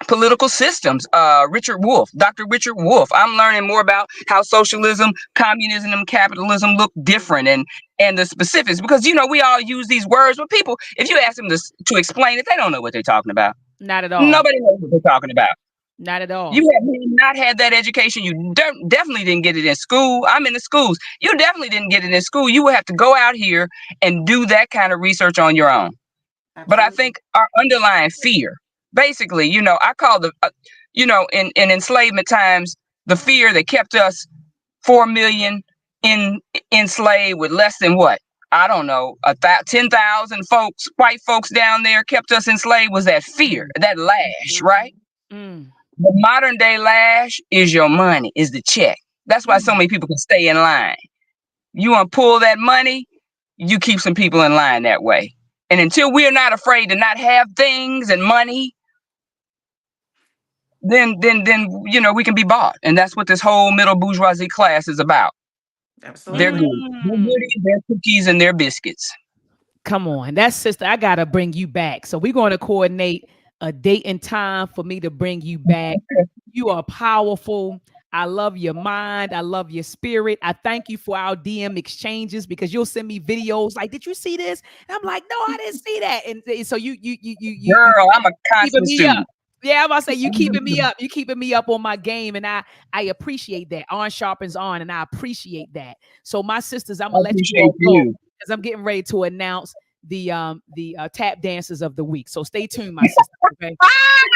political systems. Dr. Richard Wolff. I'm learning more about how socialism, communism, and capitalism look different, and the specifics, because we all use these words, but people, if you ask them to explain it, they don't know what they're talking about. Not at all. Nobody knows what they're talking about. Not at all. You have not had that education. You definitely didn't get it in school. I'm in the schools. You definitely didn't get it in school. You would have to go out here and do that kind of research on your own. But I think our underlying fear, basically, I call in enslavement times, the fear that kept us 4 million enslaved with less than what? I don't know, 10,000 folks, white folks down there kept us enslaved was that fear, that lash, right? The modern day lash is your money, is the check. That's why so many people can stay in line. You want to pull that money, you keep some people in line that way. And until we're not afraid to not have things and money, then we can be bought. And that's what this whole middle bourgeoisie class is about. Absolutely. They're good. They're goodies, they're cookies, and they're biscuits. Come on, that's sister. I gotta bring you back. So we're going to coordinate a date and time for me to bring you back. You are powerful. I love your mind. I love your spirit. I thank you for our DM exchanges because you'll send me videos like, "Did you see this?" And I'm like, "No, I didn't see that." And so you Girl, I'm a constant student. Yeah, I'm about to say you keeping me up. You keeping me up on my game, and I appreciate that. Iron sharpens iron, and I appreciate that. So my sisters, I'm gonna let you all go because I'm getting ready to announce the tap dancers of the week. So stay tuned, my sisters. Okay.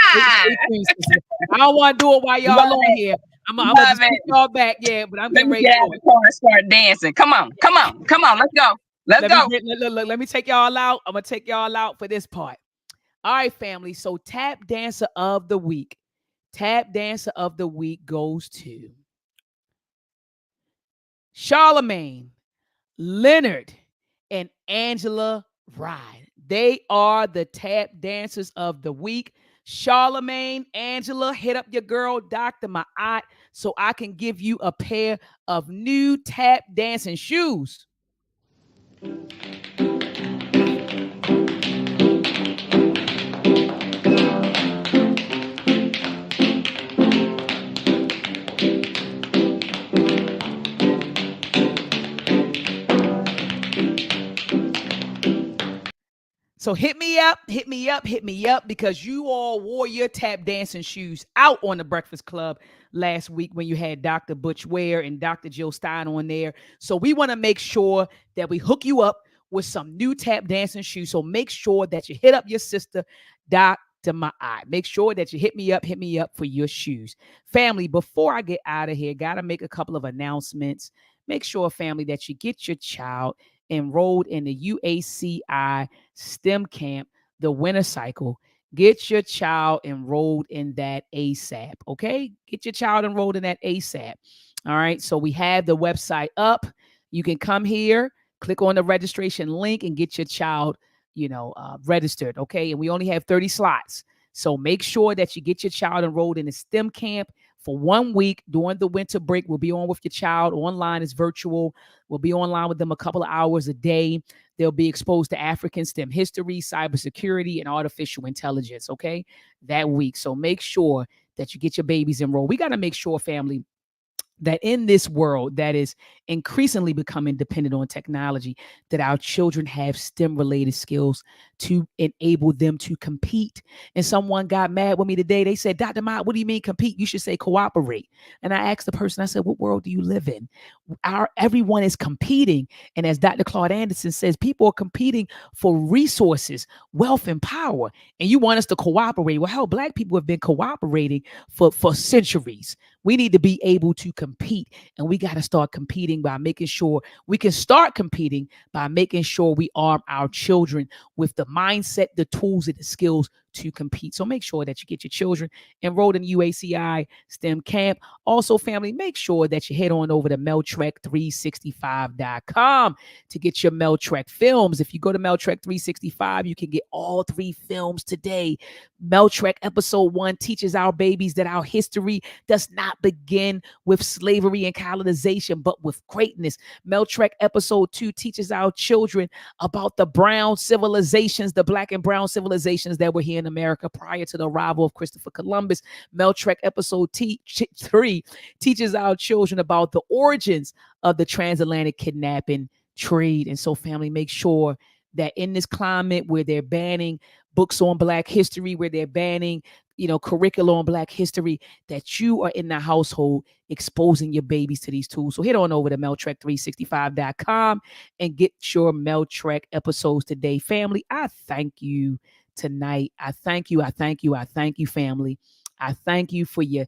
Stay tuned, sisters. I don't want to do it while y'all on here. I'm gonna just put y'all back, yeah. But I'm getting ready to get out and start dancing. Come on. Let's go. Let me take y'all out. I'm gonna take y'all out for this part. All right, family. So tap dancer of the week. Tap dancer of the week goes to Charlemagne, Leonard, and Angela Ride. They are the tap dancers of the week. Charlemagne, Angela, hit up your girl, Dr. Maat, so I can give you a pair of new tap dancing shoes. So hit me up because you all wore your tap dancing shoes out on the Breakfast Club last week when you had Dr. Butch Ware and Dr. Jill Stein on there. So we want to make sure that we hook you up with some new tap dancing shoes. So make sure that you hit up your sister, Dr. Maat. Make sure that you hit me up for your shoes. Family, before I get out of here, got to make a couple of announcements. Make sure, family, that you get your child enrolled in the UACI STEM camp, the winter cycle. Get your child enrolled in that ASAP, okay? Get your child enrolled in that ASAP. All right, so we have the website up. You can come here, click on the registration link and get your child, registered, okay? And we only have 30 slots. So make sure that you get your child enrolled in the STEM camp for 1 week during the winter break. We'll be on with your child online. It's virtual. We'll be online with them a couple of hours a day. They'll be exposed to African STEM history, cybersecurity, and artificial intelligence, okay, that week. So make sure that you get your babies enrolled. We got to make sure, family, that in this world that is increasingly becoming dependent on technology, that our children have STEM-related skills to enable them to compete. And someone got mad with me today. They said, Dr. Maat, what do you mean compete? You should say cooperate. And I asked the person, I said, what world do you live in? Everyone is competing. And as Dr. Claude Anderson says, people are competing for resources, wealth, and power. And you want us to cooperate. Well, hell, Black people have been cooperating for centuries. We need to be able to compete, and we got to start competing by making sure we can start competing by making sure we arm our children with the mindset, the tools, and the skills to compete. So make sure that you get your children enrolled in UACI STEM camp. Also, family, make sure that you head on over to MELTREK365.com to get your MELTREK films. If you go to MELTREK 365, you can get all 3 films today. MELTREK episode 1 teaches our babies that our history does not begin with slavery and colonization, but with greatness. MELTREK episode 2 teaches our children about the brown civilizations, the Black and brown civilizations that were here in America prior to the arrival of Christopher Columbus. MELTREK episode 3 teaches our children about the origins of the transatlantic kidnapping trade. And so, family, make sure that in this climate where they're banning books on Black history, where they're banning curriculum on Black history, that you are in the household exposing your babies to these tools. So head on over to MELTREK365.com and get your MELTREK episodes today. Family, I thank you tonight. I thank you, family. I thank you for your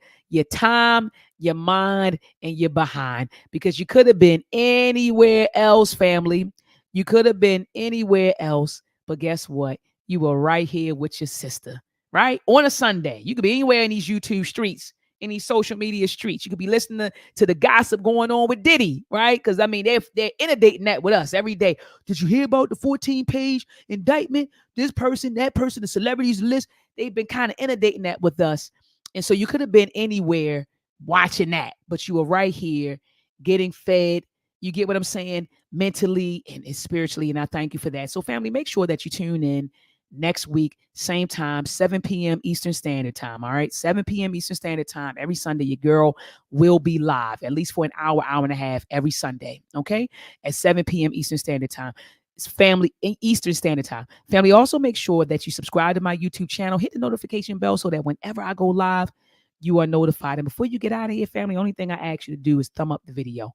time, your mind, and your behind, because you could have been anywhere else, family. You could have been anywhere else, but guess what? You were right here with your sister, right? On a Sunday. You could be anywhere in these YouTube streets, in these social media streets. You could be listening to the gossip going on with Diddy, right? Because, they're inundating that with us every day. Did you hear about the 14-page indictment? This person, that person, the celebrities list. They've been kind of inundating that with us. And so you could have been anywhere watching that, but you were right here getting fed. You get what I'm saying? Mentally and spiritually. And I thank you for that. So family, make sure that you tune in next week, same time, 7 p.m. Eastern Standard Time. All right. 7 p.m. Eastern Standard Time. Every Sunday, your girl will be live, at least for an hour, hour and a half every Sunday. Okay. At 7 p.m. Eastern Standard Time. It's family in Eastern Standard Time. Family, also make sure that you subscribe to my YouTube channel, hit the notification bell so that whenever I go live, you are notified. And before you get out of here, family, only thing I ask you to do is thumb up the video.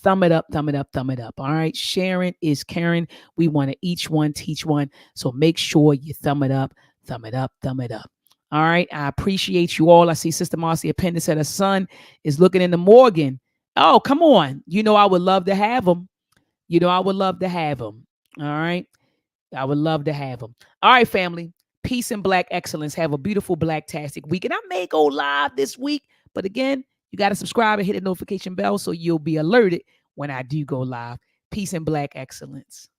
Thumb it up, thumb it up, thumb it up. All right. Sharing is caring. We want to each one teach one. So make sure you thumb it up, thumb it up, thumb it up. All right. I appreciate you all. I see Sister Marcy Appendix said her son is looking in the Morgan. Oh, come on. I would love to have him. I would love to have him. All right. I would love to have him. All right, family. Peace and Black excellence. Have a beautiful Blacktastic week. And I may go live this week, but again, you got to subscribe and hit the notification bell so you'll be alerted when I do go live. Peace and Black excellence.